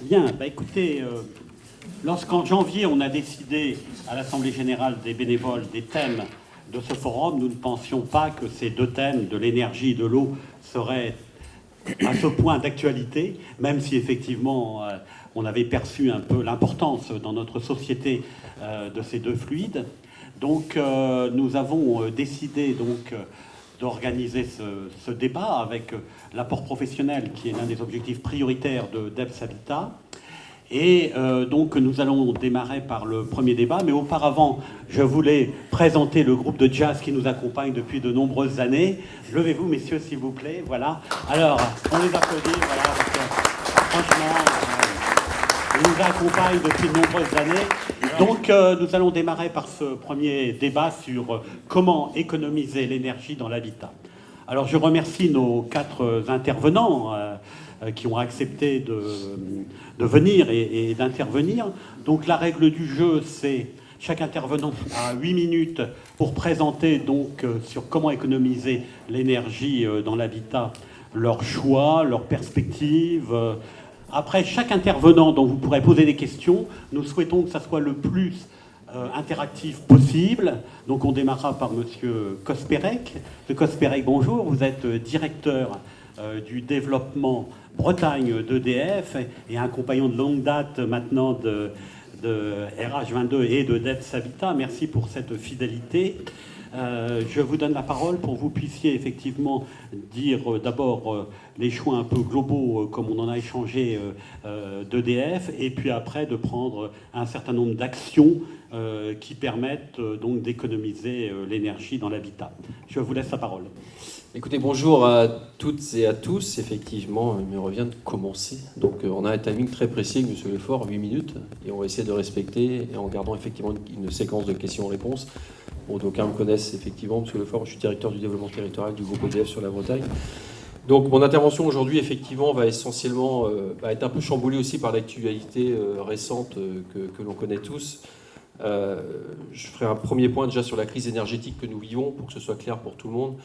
Bien, écoutez, lorsqu'en janvier on a décidé à l'Assemblée générale des bénévoles des thèmes de ce forum, nous ne pensions pas que ces deux thèmes de l'énergie et de l'eau seraient à ce point d'actualité, même si effectivement on avait perçu un peu l'importance dans notre société de ces deux fluides. Donc nous avons décidé d'organiser ce débat avec l'apport professionnel qui est l'un des objectifs prioritaires de DEPS Habitat. Et donc nous allons démarrer par le premier débat, mais auparavant je voulais présenter le groupe de jazz qui nous accompagne depuis de nombreuses années. Levez-vous messieurs s'il vous plaît, voilà. Alors on les applaudit, voilà, parce que, franchement, ils nous accompagnent depuis de nombreuses années. Donc nous allons démarrer par ce premier débat sur comment économiser l'énergie dans l'habitat. Alors je remercie nos quatre intervenants qui ont accepté de venir et d'intervenir. Donc la règle du jeu, c'est chaque intervenant a 8 minutes pour présenter sur comment économiser l'énergie dans l'habitat, leurs choix, leurs perspectives. Après chaque intervenant dont vous pourrez poser des questions, nous souhaitons que ça soit le plus interactif possible. Donc on démarrera par Monsieur Kospérek. Monsieur Kospérek, bonjour. Vous êtes directeur du développement Bretagne d'EDF et un compagnon de longue date maintenant de RH22 et de DEPS Habitat. Merci pour cette fidélité. Je vous donne la parole pour que vous puissiez effectivement dire d'abord les choix un peu globaux comme on en a échangé d'EDF et puis après de prendre un certain nombre d'actions qui permettent donc d'économiser l'énergie dans l'habitat. Je vous laisse la parole. Écoutez, bonjour à toutes et à tous. Effectivement, il me revient de commencer. Donc, on a un timing très précis avec M. Lefort, 8 minutes, et on va essayer de respecter, et en gardant effectivement une séquence de questions-réponses. Bon, d'aucuns me connaissent effectivement, M. Lefort, je suis directeur du développement territorial du groupe EDF sur la Bretagne. Donc, mon intervention aujourd'hui, effectivement, va essentiellement être un peu chamboulée aussi par l'actualité récente que l'on connaît tous. Je ferai un premier point déjà sur la crise énergétique que nous vivons, pour que ce soit clair pour tout le monde.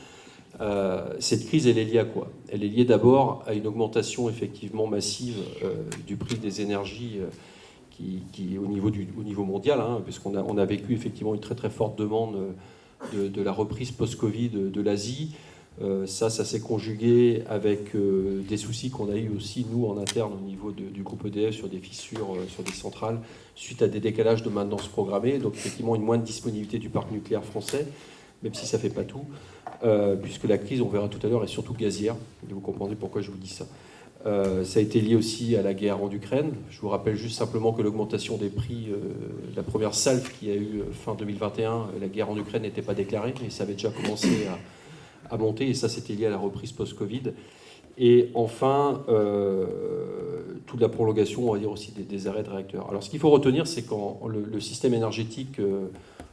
Cette crise, elle est liée à quoi? Elle est liée d'abord à une augmentation effectivement massive du prix des énergies qui au niveau mondial, puisqu'on a vécu effectivement une très très forte demande de la reprise post-Covid de l'Asie. Ça s'est conjugué avec des soucis qu'on a eu aussi, nous, en interne, au niveau du groupe EDF, sur des fissures, sur des centrales, suite à des décalages de maintenance programmée. Donc, effectivement, une moindre disponibilité du parc nucléaire français, même si ça ne fait pas tout, puisque la crise, on verra tout à l'heure, est surtout gazière. Et vous comprendrez pourquoi je vous dis ça. Ça a été lié aussi à la guerre en Ukraine. Je vous rappelle juste simplement que l'augmentation des prix, la première salve qu'il y a eu fin 2021, la guerre en Ukraine n'était pas déclarée, mais ça avait déjà commencé à monter, et ça c'était lié à la reprise post-Covid. Et enfin, toute la prolongation, on va dire aussi, des arrêts de réacteurs. Alors ce qu'il faut retenir, c'est que le système énergétique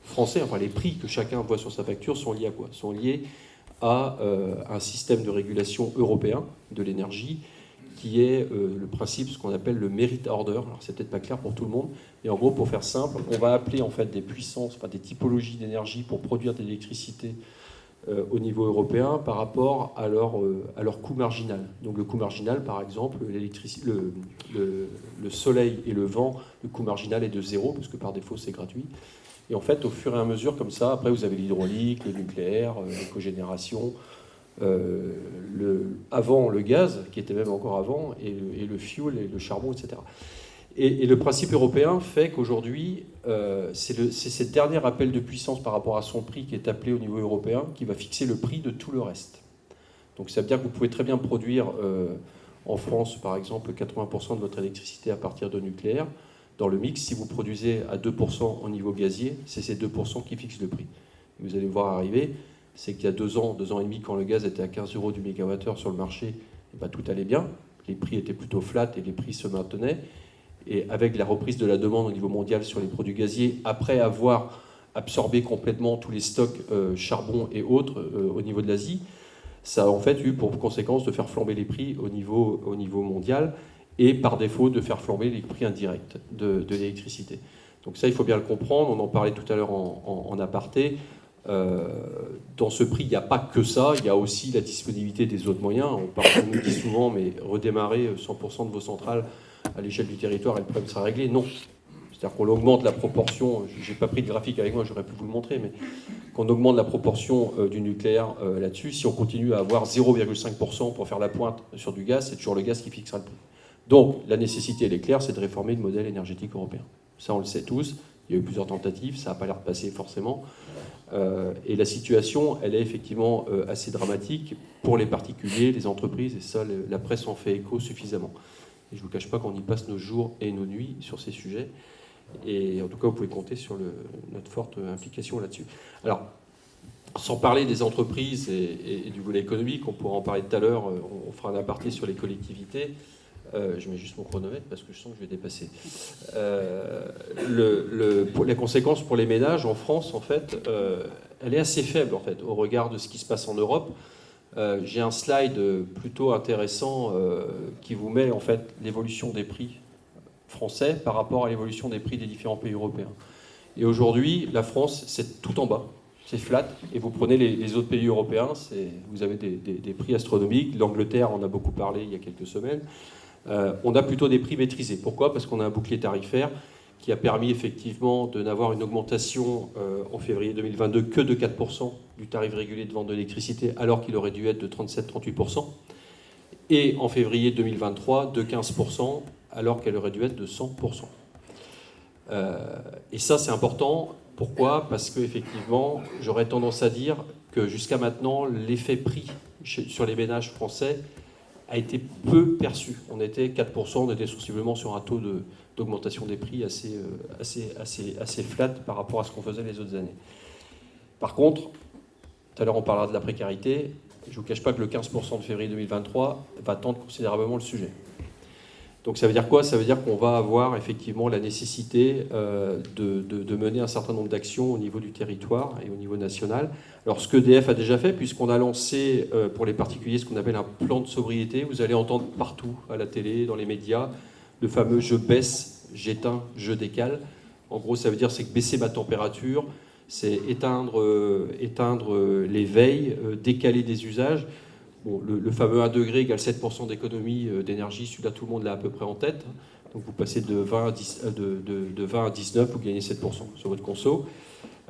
français, enfin les prix que chacun voit sur sa facture sont liés à quoi? Sont liés à un système de régulation européen de l'énergie qui est le principe, ce qu'on appelle le merit order. Alors c'est peut-être pas clair pour tout le monde, mais en gros, pour faire simple, on va appeler en fait des puissances, enfin des typologies d'énergie pour produire de l'électricité au niveau européen par rapport à leur coût marginal. Donc le coût marginal, par exemple, le soleil et le vent, le coût marginal est de 0, parce que par défaut c'est gratuit. Et en fait, au fur et à mesure, comme ça, après vous avez l'hydraulique, le nucléaire, l'écogénération, avant le gaz, qui était même encore avant, et le fuel, et le charbon, etc. Et le principe européen fait qu'aujourd'hui, c'est cette dernier appel de puissance par rapport à son prix qui est appelé au niveau européen qui va fixer le prix de tout le reste. Donc ça veut dire que vous pouvez très bien produire en France, par exemple, 80% de votre électricité à partir de nucléaire. Dans le mix, si vous produisez à 2% au niveau gazier, c'est ces 2% qui fixent le prix. Et vous allez voir arriver, c'est qu'il y a 2 ans et demi, quand le gaz était à 15 € du mégawattheure sur le marché, tout allait bien. Les prix étaient plutôt flats et les prix se maintenaient. Et avec la reprise de la demande au niveau mondial sur les produits gaziers, après avoir absorbé complètement tous les stocks charbon et autres au niveau de l'Asie, ça a en fait eu pour conséquence de faire flamber les prix au niveau mondial et par défaut de faire flamber les prix indirects de l'électricité. Donc ça, il faut bien le comprendre, on en parlait tout à l'heure en aparté. Dans ce prix, il n'y a pas que ça, il y a aussi la disponibilité des autres moyens. On nous dit souvent, mais redémarrer 100% de vos centrales à l'échelle du territoire et le problème sera réglé. Non. C'est-à-dire qu'on augmente la proportion, j'ai pas pris de graphique avec moi, j'aurais pu vous le montrer, mais qu'on augmente la proportion du nucléaire là-dessus. Si on continue à avoir 0,5% pour faire la pointe sur du gaz, c'est toujours le gaz qui fixera le prix. Donc la nécessité, elle est claire, c'est de réformer le modèle énergétique européen. Ça, on le sait tous. Il y a eu plusieurs tentatives, ça n'a pas l'air de passer forcément. Et la situation, elle est effectivement assez dramatique pour les particuliers, les entreprises, et ça, la presse en fait écho suffisamment. Et je ne vous cache pas qu'on y passe nos jours et nos nuits sur ces sujets. Et en tout cas, vous pouvez compter sur notre forte implication là-dessus. Alors, sans parler des entreprises et du volet économique, on pourra en parler tout à l'heure, on fera un aparté sur les collectivités. Je mets juste mon chronomètre parce que je sens que je vais dépasser. Les conséquences pour les ménages en France, en fait, elle est assez faible en fait, au regard de ce qui se passe en Europe. J'ai un slide plutôt intéressant qui vous met en fait l'évolution des prix français par rapport à l'évolution des prix des différents pays européens. Et aujourd'hui, la France, c'est tout en bas, c'est flat, et vous prenez les autres pays européens, vous avez des prix astronomiques. L'Angleterre, on a beaucoup parlé il y a quelques semaines. On a plutôt des prix maîtrisés. Pourquoi ? Parce qu'on a un bouclier tarifaire qui a permis effectivement de n'avoir une augmentation en février 2022 que de 4% du tarif régulé de vente de l'électricité, alors qu'il aurait dû être de 37-38%. Et en février 2023, de 15%, alors qu'elle aurait dû être de 100%. Et ça, c'est important. Pourquoi ? Parce qu'effectivement, j'aurais tendance à dire que jusqu'à maintenant, l'effet prix sur les ménages français a été peu perçu. On était 4%, on était sensiblement sur un taux d'augmentation des prix assez flat par rapport à ce qu'on faisait les autres années. Par contre, tout à l'heure on parlera de la précarité, je ne vous cache pas que le 15% de février 2023 va tendre considérablement le sujet. Donc ça veut dire quoi ? Ça veut dire qu'on va avoir effectivement la nécessité de mener un certain nombre d'actions au niveau du territoire et au niveau national. Alors ce qu'EDF a déjà fait, puisqu'on a lancé pour les particuliers ce qu'on appelle un plan de sobriété, vous allez entendre partout, à la télé, dans les médias, le fameux « je baisse, j'éteins, je décale ». En gros, ça veut dire c'est que baisser ma température, c'est éteindre les veilles, décaler des usages. Bon, le fameux 1 degré égale 7% d'économie d'énergie, celui-là tout le monde l'a à peu près en tête. Donc vous passez de 20 à 19, vous gagnez 7% sur votre conso.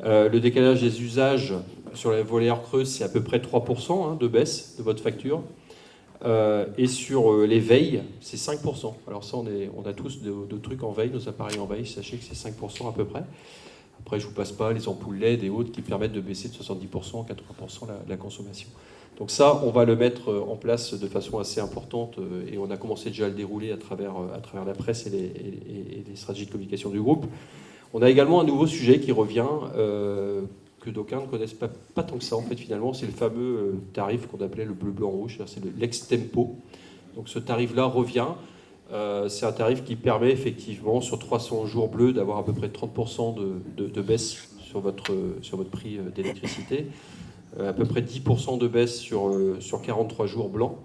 Le décalage des usages sur la volet heure creuse, c'est à peu près 3% de baisse de votre facture. Et sur les veilles, c'est 5%. Alors ça, on a tous de trucs en veille, nos appareils en veille, sachez que c'est 5% à peu près. Après, je ne vous passe pas les ampoules LED et autres qui permettent de baisser de 70%, 80% la consommation. Donc ça, on va le mettre en place de façon assez importante et on a commencé déjà à le dérouler à travers la presse et les stratégies de communication du groupe. On a également un nouveau sujet qui revient, que d'aucuns ne connaissent pas tant que ça en fait finalement, c'est le fameux tarif qu'on appelait le bleu, blanc, rouge, c'est l'ex-tempo. Donc ce tarif-là revient. C'est un tarif qui permet effectivement sur 300 jours bleus d'avoir à peu près 30% de baisse sur votre prix d'électricité. À peu près 10% de baisse sur 43 jours blancs.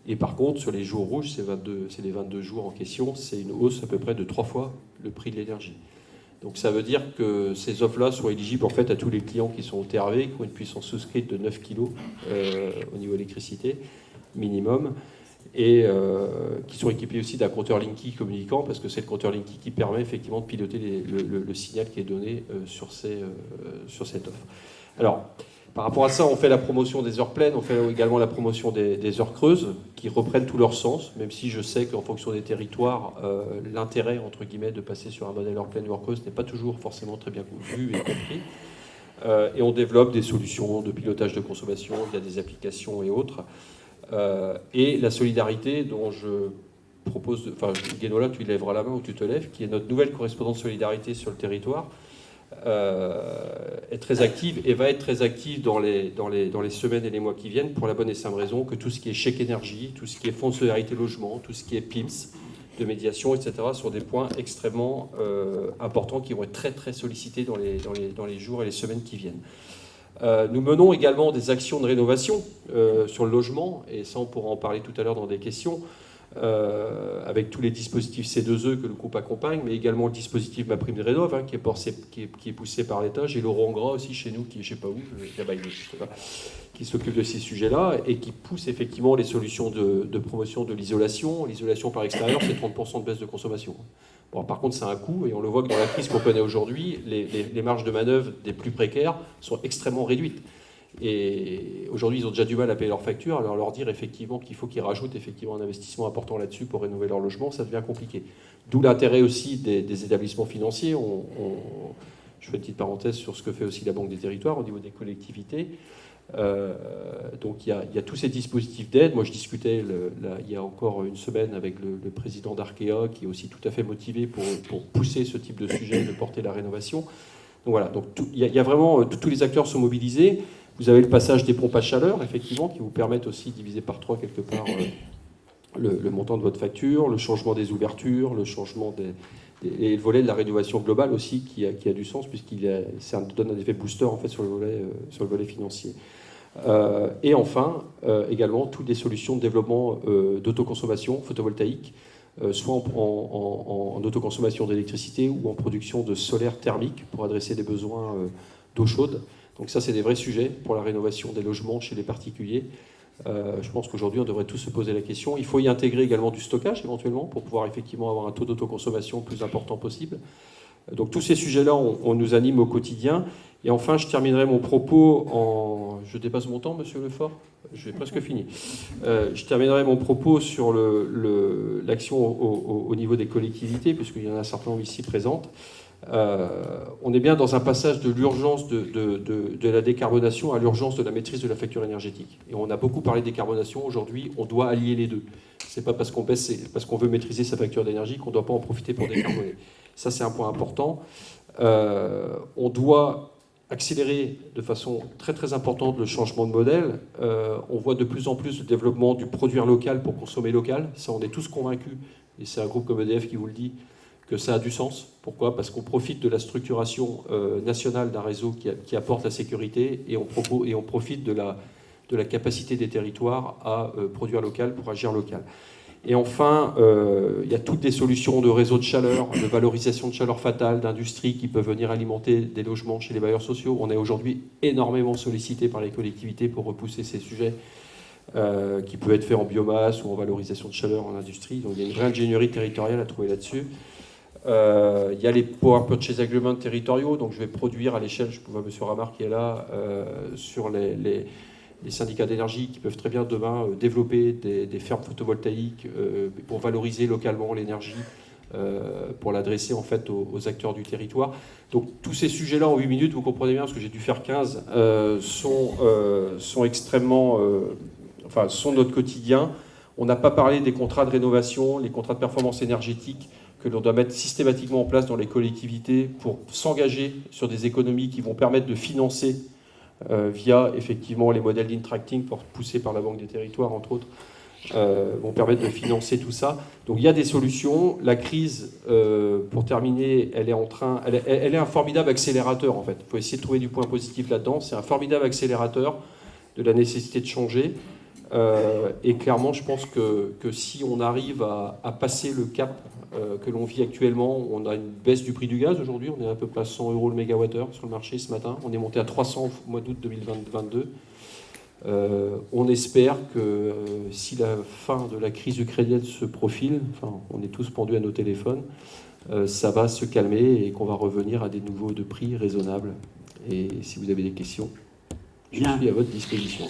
Et par contre, sur les jours rouges, c'est les 22 jours en question, c'est une hausse à peu près de 3 fois le prix de l'énergie. Donc ça veut dire que ces offres-là sont éligibles en fait à tous les clients qui sont au TRV, qui ont une puissance souscrite de 9 kg au niveau électricité minimum, et qui sont équipés aussi d'un compteur Linky communicant, parce que c'est le compteur Linky qui permet effectivement de piloter le signal qui est donné sur cette offre. Alors, par rapport à ça, on fait la promotion des heures pleines, on fait également la promotion des heures creuses, qui reprennent tout leur sens, même si je sais qu'en fonction des territoires, l'intérêt, entre guillemets, de passer sur un modèle heure pleine ou heure creuse n'est pas toujours forcément très bien vu et compris. Et on développe des solutions de pilotage de consommation via des applications et autres. Et la solidarité dont je propose, Guénola, tu lèveras la main ou tu te lèves, qui est notre nouvelle correspondante solidarité sur le territoire, est très active et va être très active dans les semaines et les mois qui viennent pour la bonne et simple raison que tout ce qui est chèque énergie, tout ce qui est fonds de solidarité logement, tout ce qui est PIMS, de médiation, etc. sont des points extrêmement importants qui vont être très très sollicités dans les jours et les semaines qui viennent. Nous menons également des actions de rénovation sur le logement, et ça on pourra en parler tout à l'heure dans des questions, avec tous les dispositifs C2E que le groupe accompagne, mais également le dispositif MaPrimeRénov', qui est poussé par l'État. J'ai Laurent Gras aussi chez nous, qui est je ne sais pas où, qui s'occupe de ces sujets-là et qui pousse effectivement les solutions de promotion de l'isolation. L'isolation par extérieur, c'est 30% de baisse de consommation. Bon, par contre, c'est un coût, et on le voit que dans la crise qu'on connaît aujourd'hui, les marges de manœuvre des plus précaires sont extrêmement réduites. Et aujourd'hui, ils ont déjà du mal à payer leurs factures, alors leur dire effectivement qu'il faut qu'ils rajoutent effectivement un investissement important là-dessus pour rénover leur logement, ça devient compliqué. D'où l'intérêt aussi des établissements financiers. Je fais une petite parenthèse sur ce que fait aussi la Banque des Territoires au niveau des collectivités. Donc il y a tous ces dispositifs d'aide. Moi, je discutais il y a encore une semaine avec le président d'Arkea, qui est aussi tout à fait motivé pour pousser ce type de sujet, de porter la rénovation. Donc voilà, donc il y a vraiment tous les acteurs sont mobilisés. Vous avez le passage des pompes à chaleur, effectivement, qui vous permettent aussi de diviser par 3 quelque part le montant de votre facture, le changement des ouvertures, le changement et le volet de la rénovation globale aussi qui a du sens, ça donne un effet booster en fait sur le volet financier. Et enfin, également, toutes les solutions de développement d'autoconsommation photovoltaïque, soit en autoconsommation d'électricité ou en production de solaire thermique pour adresser des besoins d'eau chaude. Donc ça, c'est des vrais sujets pour la rénovation des logements chez les particuliers. Je pense qu'aujourd'hui, on devrait tous se poser la question. Il faut y intégrer également du stockage, éventuellement, pour pouvoir effectivement avoir un taux d'autoconsommation le plus important possible. Donc tous ces sujets-là, on nous anime au quotidien. Et enfin, je terminerai mon propos en... Je dépasse mon temps, monsieur Lefort ? J'ai presque fini. Je terminerai mon propos sur l'action au niveau des collectivités, puisqu'il y en a un certain nombre ici présentes. On est bien dans un passage de l'urgence de la décarbonation à l'urgence de la maîtrise de la facture énergétique. Et on a beaucoup parlé de décarbonation. Aujourd'hui, on doit allier les deux. C'est pas parce qu'on baisse, c'est parce qu'on veut maîtriser sa facture d'énergie qu'on ne doit pas en profiter pour décarboner. Ça, c'est un point important. On doit accélérer de façon très très importante le changement de modèle. On voit de plus en plus le développement du produire local pour consommer local. Ça, on est tous convaincus, et c'est un groupe comme EDF qui vous le dit, que ça a du sens. Pourquoi ? Parce qu'on profite de la structuration nationale d'un réseau qui apporte la sécurité, et on profite de la capacité des territoires à produire local pour agir local. Et enfin, il y a toutes les solutions de réseaux de chaleur, de valorisation de chaleur fatale, d'industrie qui peuvent venir alimenter des logements chez les bailleurs sociaux. On est aujourd'hui énormément sollicité par les collectivités pour repousser ces sujets qui peuvent être faits en biomasse ou en valorisation de chaleur en industrie. Donc il y a une vraie ingénierie territoriale à trouver là-dessus. Il y a les Power Purchase Agreements territoriaux, donc je vais produire à l'échelle, je vois M. Ramar qui est là, sur les syndicats d'énergie qui peuvent très bien demain développer des fermes photovoltaïques pour valoriser localement l'énergie, pour l'adresser en fait aux acteurs du territoire. Donc tous ces sujets-là en 8 minutes, vous comprenez bien, parce que j'ai dû faire 15, sont extrêmement... sont notre quotidien. On n'a pas parlé des contrats de rénovation, les contrats de performance énergétique que l'on doit mettre systématiquement en place dans les collectivités pour s'engager sur des économies qui vont permettre de financer via effectivement les modèles d'intracting poussés par la Banque des Territoires, entre autres, vont permettre de financer tout ça. Donc il y a des solutions. La crise, pour terminer, elle est un formidable accélérateur en fait. Il faut essayer de trouver du point positif là-dedans. C'est un formidable accélérateur de la nécessité de changer. Et clairement, je pense que si on arrive à passer le cap que l'on vit actuellement, on a une baisse du prix du gaz aujourd'hui, on est à peu près à 100 € le mégawattheure sur le marché ce matin, on est monté à 300 au mois d'août 2022. On espère que si la fin de la crise ukrainienne se profile, on est tous pendus à nos téléphones, ça va se calmer et qu'on va revenir à des niveaux de prix raisonnables. Et si vous avez des questions, je suis à votre disposition.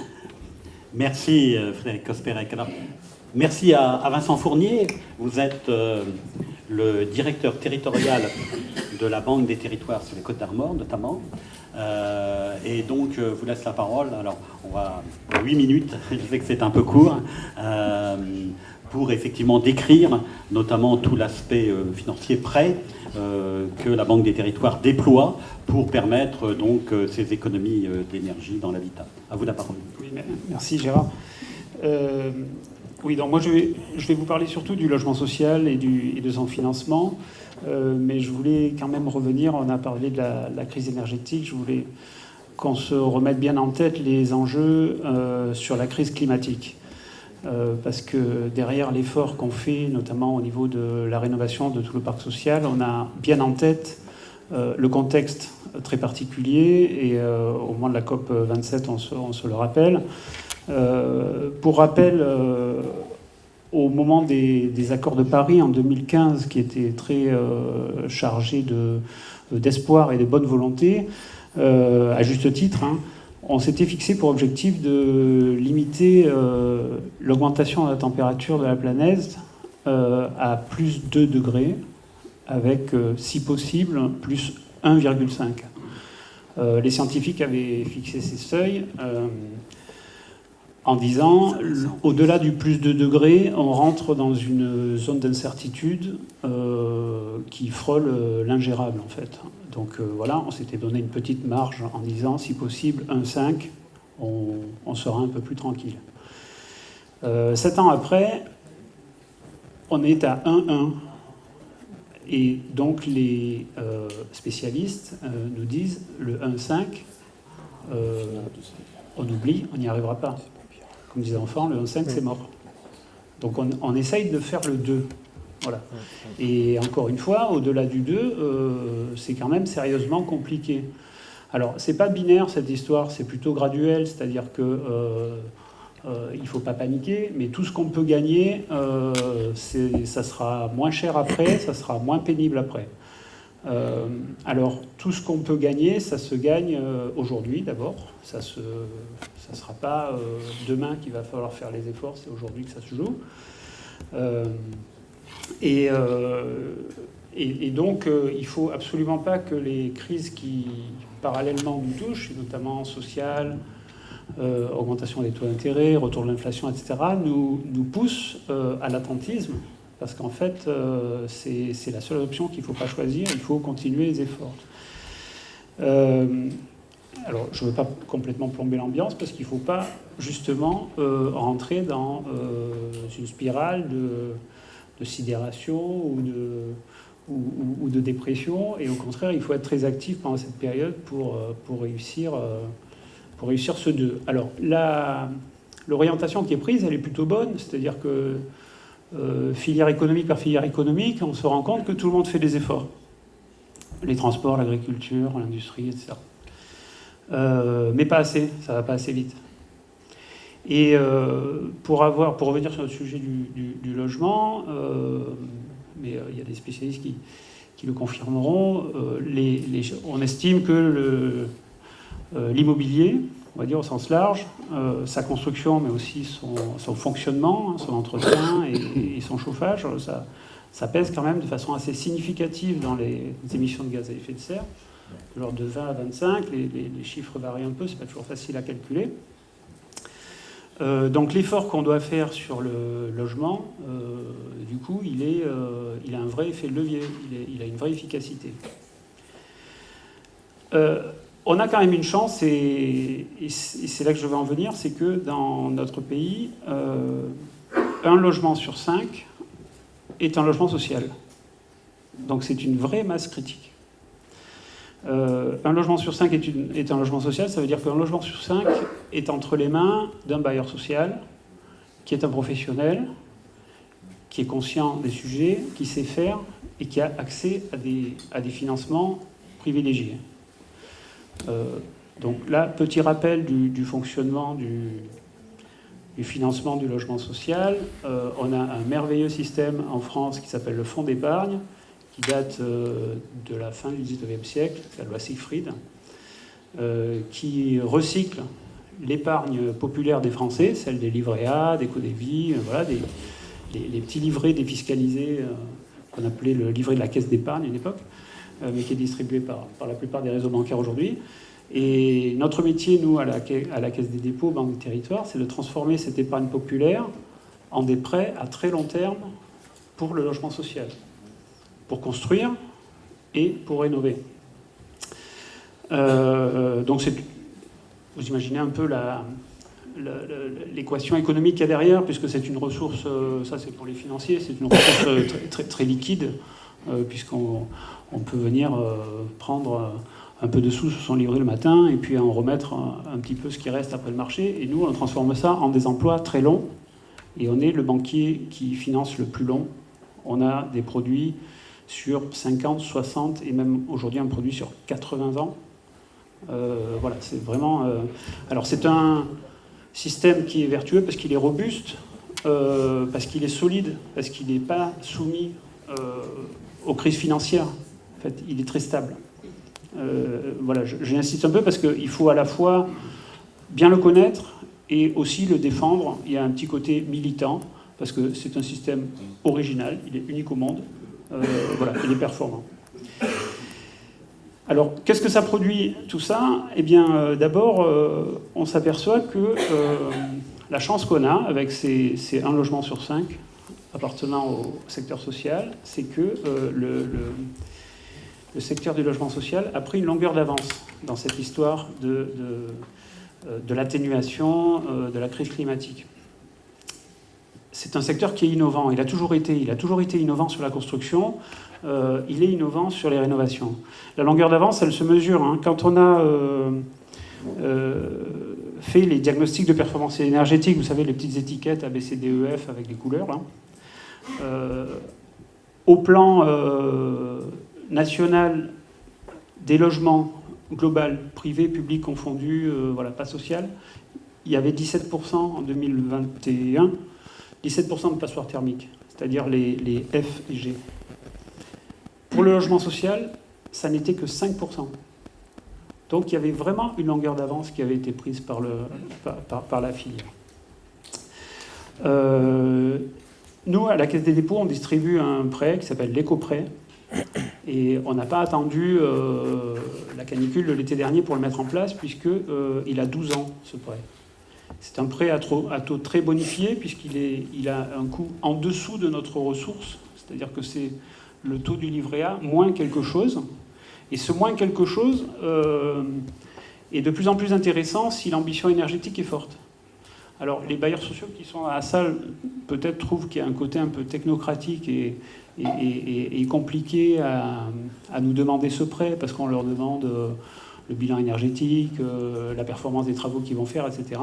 Merci Frédéric Cosperec. Alors, merci à Vincent Fournier. Vous êtes le directeur territorial de la Banque des Territoires sur les Côtes-d'Armor notamment. Et donc je vous laisse la parole. Alors on va 8 minutes, je sais que c'est un peu court, pour effectivement décrire notamment tout l'aspect financier prêt que la Banque des Territoires déploie pour permettre donc ces économies d'énergie dans l'habitat. À vous la parole. Oui, merci Gérard. Oui, donc moi je vais vous parler surtout du logement social et de son financement, mais je voulais quand même revenir, on a parlé de la crise énergétique, je voulais qu'on se remette bien en tête les enjeux sur la crise climatique. Parce que derrière l'effort qu'on fait, notamment au niveau de la rénovation de tout le parc social, on a bien en tête le contexte très particulier, et au moment de la COP 27, on se le rappelle. Pour rappel, au moment des accords de Paris en 2015, qui étaient très chargés d'espoir et de bonne volonté, à juste titre, hein, on s'était fixé pour objectif de limiter l'augmentation de la température de la planète à plus 2 degrés, avec, si possible, plus 1,5. Les scientifiques avaient fixé ces seuils en disant, au-delà du plus 2 degrés, on rentre dans une zone d'incertitude qui frôle l'ingérable, en fait. Donc voilà, on s'était donné une petite marge en disant, si possible, 1,5, on sera un peu plus tranquille. 7 ans après, on est à 1,1. Et donc les spécialistes nous disent, le 1,5, on oublie, on n'y arrivera pas. Comme disait l'enfant, le 1,5, c'est mort. Donc on essaye de faire le 2. Voilà. Et encore une fois, au-delà du 2, c'est quand même sérieusement compliqué. Alors, c'est pas binaire cette histoire, c'est plutôt graduel, c'est-à-dire que il ne faut pas paniquer, mais tout ce qu'on peut gagner, ça sera moins cher après, ça sera moins pénible après. Alors, tout ce qu'on peut gagner, ça se gagne aujourd'hui d'abord. Ça ne sera pas demain qu'il va falloir faire les efforts, c'est aujourd'hui que ça se joue. Et donc, il ne faut absolument pas que les crises qui, parallèlement, nous touchent, notamment sociales, augmentation des taux d'intérêt, retour de l'inflation, etc., nous poussent à l'attentisme, parce qu'en fait, c'est la seule option qu'il ne faut pas choisir, il faut continuer les efforts. Alors, je ne veux pas complètement plomber l'ambiance, parce qu'il ne faut pas, justement, rentrer dans une spirale de sidération ou de dépression, et au contraire, il faut être très actif pendant cette période pour réussir ce 2. Alors, l'orientation qui est prise, elle est plutôt bonne, c'est-à-dire que filière économique par filière économique, on se rend compte que tout le monde fait des efforts. Les transports, l'agriculture, l'industrie, etc. Mais pas assez, ça va pas assez vite. Et pour revenir sur le sujet du logement, mais il y a des spécialistes qui le confirmeront, on estime que l'immobilier, on va dire au sens large, sa construction, mais aussi son fonctionnement, son entretien et son chauffage, ça pèse quand même de façon assez significative dans les émissions de gaz à effet de serre, de l'ordre de 20 à 25. Les chiffres varient un peu, c'est pas toujours facile à calculer. Donc l'effort qu'on doit faire sur le logement, du coup, il a un vrai effet de levier, il a une vraie efficacité. On a quand même une chance, et c'est là que je veux en venir, c'est que dans notre pays, un logement sur 5 est un logement social. Donc c'est une vraie masse critique. Un logement sur 5 est un logement social, ça veut dire qu'un logement sur 5 est entre les mains d'un bailleur social, qui est un professionnel, qui est conscient des sujets, qui sait faire et qui a accès à des financements privilégiés. Donc là, petit rappel du fonctionnement du financement du logement social. On a un merveilleux système en France qui s'appelle le Fonds d'épargne, qui date de la fin du XIXe siècle, c'est la loi Siegfried, qui recycle l'épargne populaire des Français, celle des livrets A, des Codévis, voilà, les petits livrets défiscalisés qu'on appelait le livret de la caisse d'épargne à une époque, mais qui est distribué par la plupart des réseaux bancaires aujourd'hui. Et notre métier, nous, à la Caisse des dépôts, Banque des territoires, c'est de transformer cette épargne populaire en des prêts à très long terme pour le logement social, pour construire et pour rénover. Donc vous imaginez un peu l'équation économique qu'il y a derrière, puisque c'est une ressource, ça c'est pour les financiers, c'est une ressource très, très liquide, puisqu'on peut venir prendre un peu de sous sur son livret le matin et puis en remettre un petit peu ce qui reste après le marché. Et nous, on transforme ça en des emplois très longs, et on est le banquier qui finance le plus long. On a des produits sur 50, 60 et même aujourd'hui un produit sur 80 ans. Voilà, c'est vraiment... Alors c'est un système qui est vertueux parce qu'il est robuste, parce qu'il est solide, parce qu'il n'est pas soumis aux crises financières. En fait, il est très stable. Voilà, j'insiste un peu parce qu'il faut à la fois bien le connaître et aussi le défendre. Il y a un petit côté militant, parce que c'est un système original, il est unique au monde, voilà, il est performant. Alors, qu'est-ce que ça produit tout ça? Eh bien, d'abord, on s'aperçoit que la chance qu'on a avec ces 1 logement sur 5 appartenant au secteur social, c'est que le secteur du logement social a pris une longueur d'avance dans cette histoire de l'atténuation de la crise climatique. C'est un secteur qui est innovant. Il a toujours été innovant sur la construction. Il est innovant sur les rénovations. La longueur d'avance, elle se mesure. Hein. Quand on a fait les diagnostics de performance énergétique, vous savez, les petites étiquettes A, B, C, D, E, F avec des couleurs, là, au plan national des logements global, privé, public confondu, voilà, pas social, il y avait 17% en 2021, 17% de passoires thermiques, c'est-à-dire les F et G. Pour le logement social, ça n'était que 5%. Donc il y avait vraiment une longueur d'avance qui avait été prise par la filière. Nous, à la Caisse des dépôts, on distribue un prêt qui s'appelle l'éco-prêt. Et on n'a pas attendu la canicule de l'été dernier pour le mettre en place, puisqu'il a 12 ans, ce prêt. C'est un prêt à taux très bonifié, puisqu'il a un coût en dessous de notre ressource, c'est-à-dire que c'est le taux du livret A moins quelque chose. Et ce moins quelque chose est de plus en plus intéressant si l'ambition énergétique est forte. Alors, les bailleurs sociaux qui sont à la salle, peut-être trouvent qu'il y a un côté un peu technocratique et compliqué à nous demander ce prêt, parce qu'on leur demande le bilan énergétique, la performance des travaux qu'ils vont faire, etc.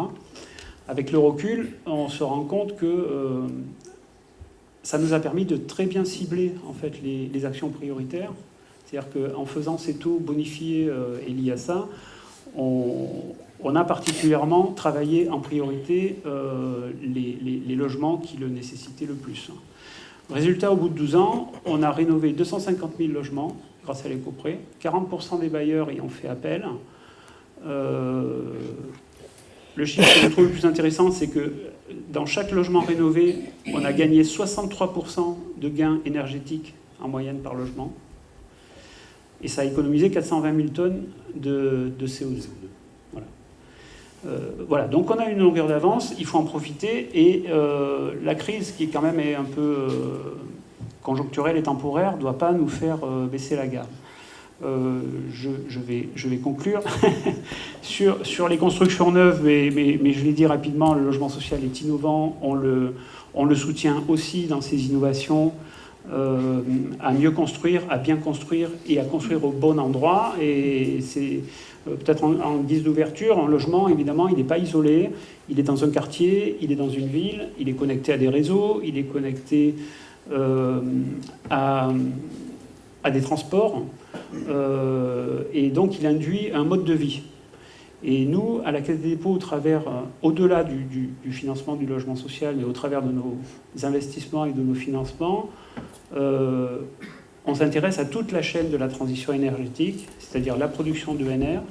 Avec le recul, on se rend compte que ça nous a permis de très bien cibler en fait, les actions prioritaires. C'est-à-dire qu'en faisant ces taux bonifiés et liés à ça, on a particulièrement travaillé en priorité les logements qui le nécessitaient le plus. Résultat, au bout de 12 ans, on a rénové 250 000 logements grâce à l'éco-prêt. 40% des bailleurs y ont fait appel. Le chiffre que je trouve le plus intéressant, c'est que dans chaque logement rénové, on a gagné 63% de gains énergétiques en moyenne par logement. Et ça a économisé 420 000 tonnes de CO2. Voilà, donc on a une longueur d'avance, il faut en profiter, et la crise, qui quand même est un peu conjoncturelle et temporaire, ne doit pas nous faire baisser la garde. Je vais conclure. sur les constructions neuves, mais je l'ai dit rapidement, le logement social est innovant, on le soutient aussi dans ses innovations, à mieux construire, à bien construire et à construire au bon endroit. Et c'est peut-être en guise d'ouverture, un logement, évidemment, il n'est pas isolé, il est dans un quartier, il est dans une ville, il est connecté à des réseaux, il est connecté à des transports, et donc il induit un mode de vie. Et nous, à la Caisse des dépôts, au-delà du financement du logement social, mais au travers de nos investissements et de nos financements, on s'intéresse à toute la chaîne de la transition énergétique, c'est-à-dire la production d'ENR.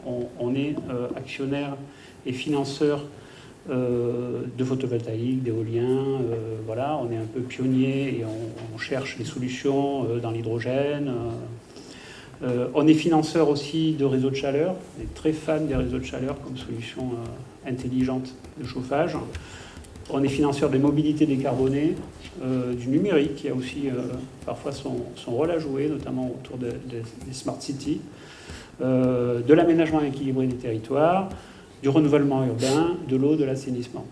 On est actionnaire et financeur de photovoltaïque, d'éolien. Voilà, on est un peu pionnier et on cherche des solutions dans l'hydrogène. On est financeur aussi de réseaux de chaleur. On est très fan des réseaux de chaleur comme solution intelligente de chauffage. On est financeur des mobilités décarbonées, du numérique, qui a aussi parfois son rôle à jouer, notamment autour des smart cities, de l'aménagement équilibré des territoires, du renouvellement urbain, de l'eau, de l'assainissement.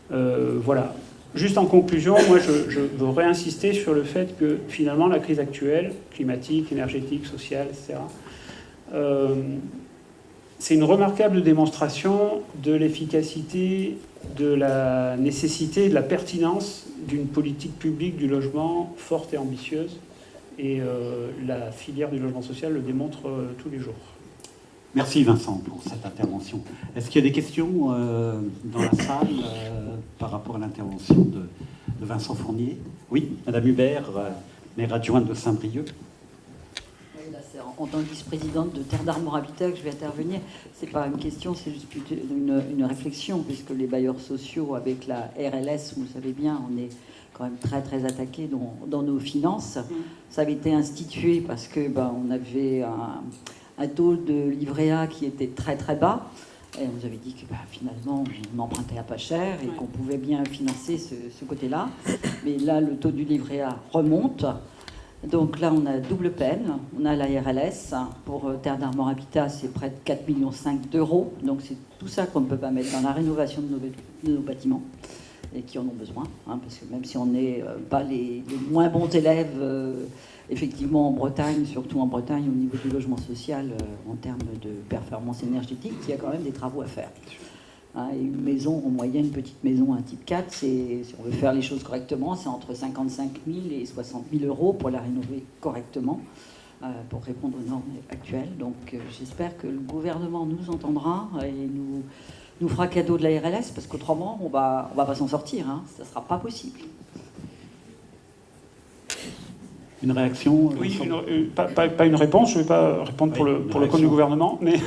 Voilà. Juste en conclusion, moi je veux réinsister sur le fait que finalement la crise actuelle, climatique, énergétique, sociale, etc., c'est une remarquable démonstration de l'efficacité, de la nécessité, de la pertinence d'une politique publique du logement forte et ambitieuse, Et la filière du logement social le démontre tous les jours. Merci Vincent pour cette intervention. Est-ce qu'il y a des questions dans la salle par rapport à l'intervention de Vincent Fournier? Oui, Madame Hubert, maire adjointe de Saint-Brieuc. Oui, là, c'est en tant que vice-présidente de Terre d'Armor Habitat que je vais intervenir. C'est pas une question, c'est juste plutôt une réflexion, puisque les bailleurs sociaux, avec la RLS, vous le savez bien, on est quand même très très attaqués dans nos finances. Ça avait été institué parce que on avait un taux de livret A qui était très très bas. Et on nous avait dit que finalement on empruntait à pas cher et qu'on pouvait bien financer ce côté-là. Mais là, le taux du livret A remonte. Donc là, on a double peine. On a la RLS. Pour Terre d'Armor Habitat, c'est près de 4,5 millions d'euros. Donc c'est tout ça qu'on ne peut pas mettre dans la rénovation de nos bâtiments et qui en ont besoin. Parce que même si on n'est pas les moins bons élèves, effectivement en Bretagne, surtout en Bretagne au niveau du logement social, en termes de performance énergétique, il y a quand même des travaux à faire. Et une maison, en moyenne, une petite maison, un type 4, si on veut faire les choses correctement, c'est entre 55 000 et 60 000 euros pour la rénover correctement, pour répondre aux normes actuelles. Donc j'espère que le gouvernement nous entendra et nous fera cadeau de la RLS, parce qu'autrement, on va pas s'en sortir. Ça ne sera pas possible. Une réaction? Oui, pas une réponse, je ne vais pas répondre pour le compte du gouvernement, mais,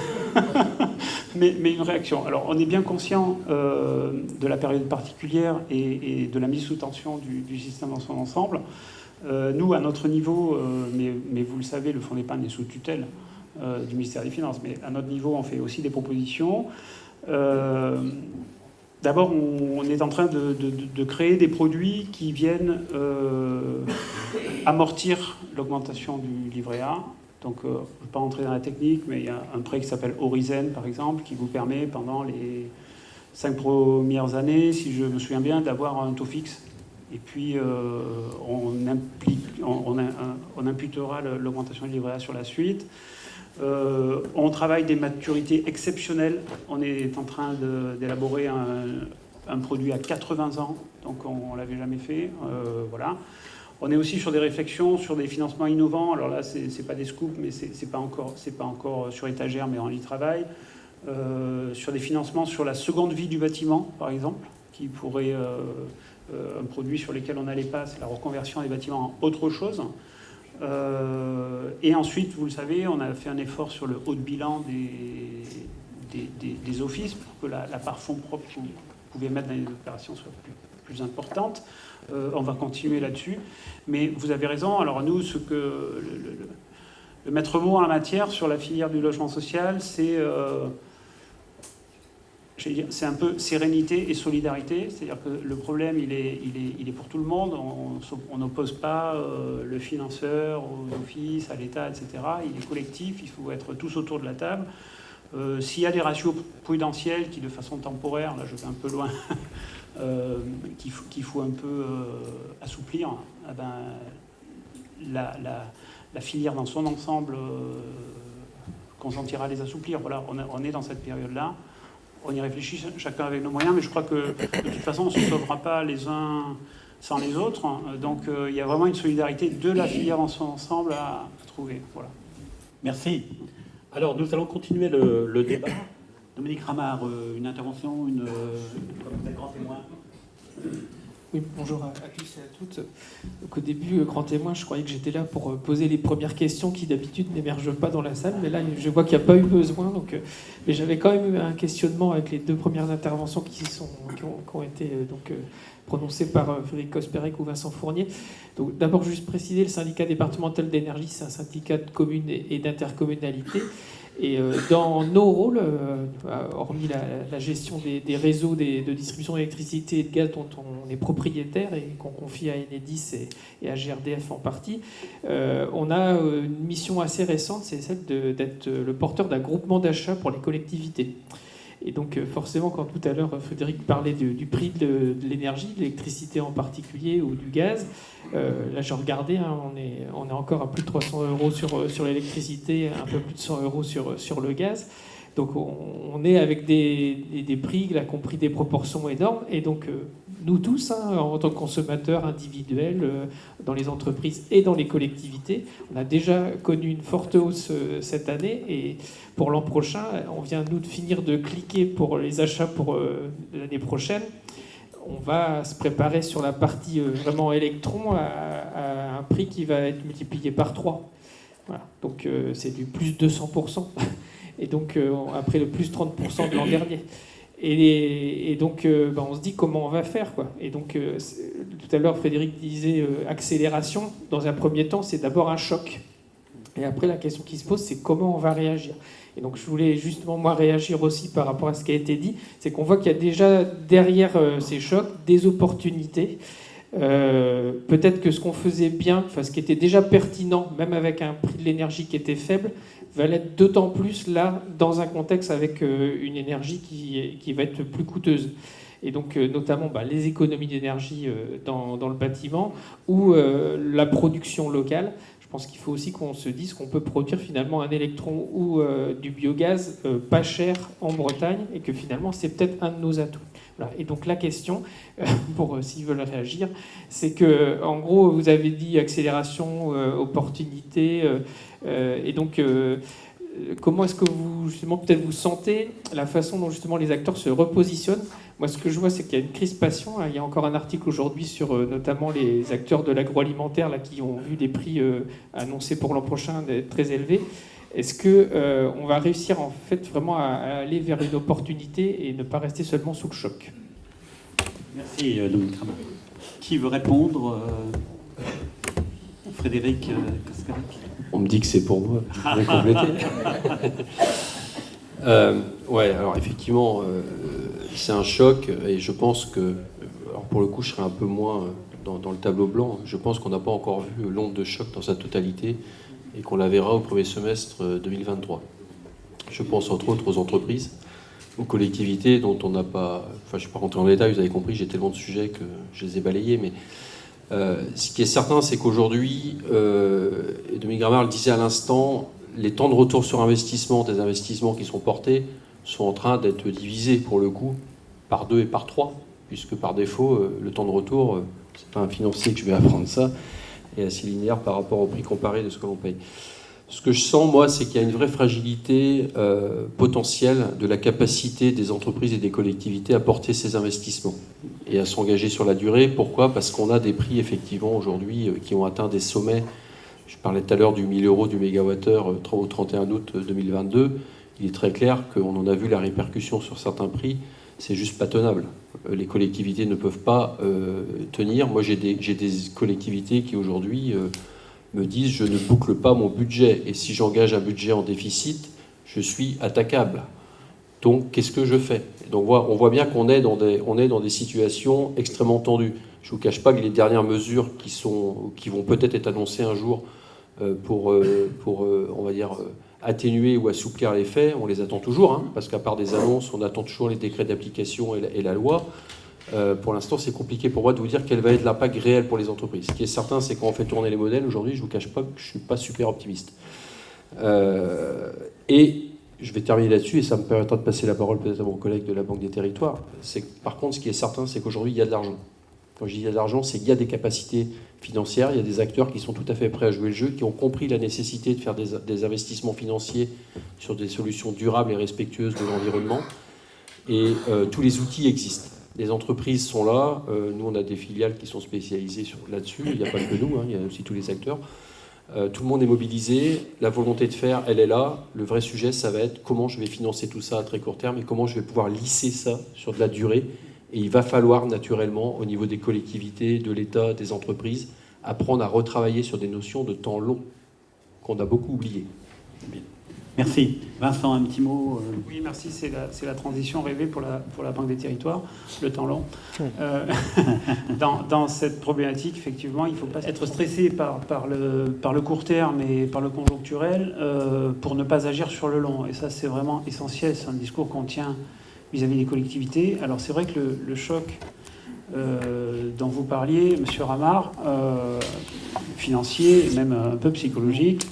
mais une réaction. Alors, on est bien conscient de la période particulière et de la mise sous tension du système dans son ensemble. Nous, à notre niveau, mais vous le savez, le fonds d'épargne est sous tutelle du ministère des Finances, mais à notre niveau, on fait aussi des propositions. D'abord, on est en train de créer des produits qui viennent amortir l'augmentation du livret A. Donc, je ne vais pas rentrer dans la technique, mais il y a un prêt qui s'appelle Horizon, par exemple, qui vous permet, pendant les 5 premières années, si je me souviens bien, d'avoir un taux fixe. Et puis, on imputera l'augmentation du livret A sur la suite. On travaille des maturités exceptionnelles. On est en train d'élaborer un produit à 80 ans, donc on ne l'avait jamais fait. Voilà. On est aussi sur des réflexions sur des financements innovants. Alors là, c'est pas des scoops, mais c'est pas encore sur étagère, mais on y travaille. Sur des financements sur la seconde vie du bâtiment, par exemple, qui pourrait un produit sur lequel on n'allait pas, c'est la reconversion des bâtiments en autre chose. Et ensuite, vous le savez, on a fait un effort sur le haut de bilan des offices pour que la part fonds propres que vous pouvez mettre dans les opérations soit plus importante. On va continuer là-dessus. Mais vous avez raison. Alors nous, le maître mot en la matière sur la filière du logement social, c'est un peu sérénité et solidarité. C'est-à-dire que le problème, il est pour tout le monde. On n'oppose pas le financeur aux offices, à l'État, etc. Il est collectif, il faut être tous autour de la table. S'il y a des ratios prudentiels qui, de façon temporaire, là je vais un peu loin, qu'il faut un peu assouplir, la filière dans son ensemble consentira à les assouplir. Voilà, on est dans cette période-là. On y réfléchit chacun avec nos moyens, mais je crois que de toute façon, on ne se sauvera pas les uns sans les autres. Donc il y a vraiment une solidarité de la filière dans son ensemble à trouver. Voilà. Merci. Alors nous allons continuer le débat. Dominique Ramard, une intervention, comme vous êtes grand témoin. Oui, bonjour à tous et à toutes. Donc, au début, grand témoin, je croyais que j'étais là pour poser les premières questions qui d'habitude n'émergent pas dans la salle, mais là, je vois qu'il n'y a pas eu besoin. Mais j'avais quand même eu un questionnement avec les deux premières interventions qui ont été prononcées par Frédéric Cosperec ou Vincent Fournier. Donc, d'abord, juste préciser, le syndicat départemental d'énergie, c'est un syndicat de communes et d'intercommunalité. Et dans nos rôles, hormis la gestion des réseaux de distribution d'électricité et de gaz dont on est propriétaire et qu'on confie à Enedis et à GRDF en partie, on a une mission assez récente, c'est celle d'être le porteur d'un groupement d'achat pour les collectivités. Et donc forcément, quand tout à l'heure Frédéric parlait du prix de l'énergie, de l'électricité en particulier ou du gaz, là je regardais, on est encore à plus de 300 € sur l'électricité, un peu plus de 100 € sur le gaz. Donc on est avec des prix, là, compris des proportions énormes. Et donc nous tous, en tant que consommateurs individuels, dans les entreprises et dans les collectivités. On a déjà connu une forte hausse cette année, et pour l'an prochain, on vient nous de finir de cliquer pour les achats pour l'année prochaine. On va se préparer sur la partie vraiment électron à un prix qui va être multiplié par 3. Voilà. Donc c'est du plus 200%. Et donc après le plus 30% de l'an dernier. Et donc on se dit comment on va faire, quoi. Et donc tout à l'heure Frédéric disait accélération. Dans un premier temps, c'est d'abord un choc. Et après la question qui se pose, c'est comment on va réagir. Et donc je voulais justement moi réagir aussi par rapport à ce qui a été dit, c'est qu'on voit qu'il y a déjà derrière ces chocs des opportunités. Peut-être que ce qu'on faisait bien, enfin ce qui était déjà pertinent, même avec un prix de l'énergie qui était faible, va l'être d'autant plus là dans un contexte avec une énergie qui va être plus coûteuse. Et donc notamment les économies d'énergie dans le bâtiment ou la production locale. Je pense qu'il faut aussi qu'on se dise qu'on peut produire finalement un électron ou du biogaz pas cher en Bretagne et que finalement c'est peut-être un de nos atouts. Voilà. Et donc la question, pour s'ils veulent réagir, c'est que en gros vous avez dit accélération, opportunité, et donc comment est-ce que vous justement peut-être vous sentez la façon dont justement les acteurs se repositionnent. Moi, ce que je vois, c'est qu'il y a une crispation. Il y a encore un article aujourd'hui sur notamment les acteurs de l'agroalimentaire là, qui ont vu des prix annoncés pour l'an prochain d'être très élevés. Est-ce qu'on va réussir en fait vraiment à aller vers une opportunité et ne pas rester seulement sous le choc? Merci, Dominique Rabat. Qui veut répondre Frédéric Cascadec. On me dit que c'est pour moi. Je vais compléter. Ouais, alors effectivement, c'est un choc et je pense que, alors pour le coup, je serai un peu moins dans le tableau blanc. Je pense qu'on n'a pas encore vu l'onde de choc dans sa totalité et qu'on la verra au premier semestre 2023. Je pense entre autres aux entreprises, aux collectivités dont on n'a pas... Enfin, je ne suis pas rentré en détail, vous avez compris, j'ai tellement de sujets que je les ai balayés, mais ce qui est certain, c'est qu'aujourd'hui, et Dominique Gramard le disait à l'instant, les temps de retour sur investissement des investissements qui sont portés sont en train d'être divisés, pour le coup, par 2 et par 3, puisque par défaut, le temps de retour, c'est pas un financier que je vais apprendre ça, est assez linéaire par rapport au prix comparé de ce que l'on paye. Ce que je sens, moi, c'est qu'il y a une vraie fragilité potentielle de la capacité des entreprises et des collectivités à porter ces investissements et à s'engager sur la durée. Pourquoi ? Parce qu'on a des prix, effectivement, aujourd'hui, qui ont atteint des sommets. Je parlais tout à l'heure du 1000 € du mégawattheure au 31 août 2022. Il est très clair qu'on en a vu la répercussion sur certains prix. C'est juste pas tenable. Les collectivités ne peuvent pas tenir. Moi, j'ai des collectivités qui, aujourd'hui... me disent je ne boucle pas mon budget et si j'engage un budget en déficit, je suis attaquable. Donc qu'est-ce que je fais ? Donc on voit bien qu'on est dans des situations extrêmement tendues. Je ne vous cache pas que les dernières mesures qui vont peut-être être annoncées un jour pour on va dire atténuer ou assouplir les faits, on les attend toujours, parce qu'à part des annonces, on attend toujours les décrets d'application et la loi. Pour l'instant, c'est compliqué pour moi de vous dire quel va être l'impact réel pour les entreprises. Ce qui est certain, c'est quand on fait tourner les modèles, aujourd'hui, je ne vous cache pas que je ne suis pas super optimiste. Et je vais terminer là-dessus, et ça me permettra de passer la parole peut-être à mon collègue de la Banque des Territoires. Par contre, ce qui est certain, c'est qu'aujourd'hui, il y a de l'argent. Quand je dis il y a de l'argent, c'est qu'il y a des capacités financières, il y a des acteurs qui sont tout à fait prêts à jouer le jeu, qui ont compris la nécessité de faire des investissements financiers sur des solutions durables et respectueuses de l'environnement. Et tous les outils existent. Les entreprises sont là. Nous, on a des filiales qui sont spécialisées là-dessus. Il n'y a pas que nous, il y a aussi tous les acteurs. Tout le monde est mobilisé. La volonté de faire, elle est là. Le vrai sujet, ça va être comment je vais financer tout ça à très court terme et comment je vais pouvoir lisser ça sur de la durée. Et il va falloir naturellement, au niveau des collectivités, de l'État, des entreprises, apprendre à retravailler sur des notions de temps long qu'on a beaucoup oubliées. Merci. Vincent, un petit mot Oui, merci. C'est la transition rêvée pour la Banque des Territoires, le temps long. Dans cette problématique, effectivement, il ne faut pas être stressé par le court terme et par le conjoncturel pour ne pas agir sur le long. Et ça, c'est vraiment essentiel. C'est un discours qu'on tient vis-à-vis des collectivités. Alors, c'est vrai que le choc dont vous parliez, M. Ramard, financier, même un peu psychologique,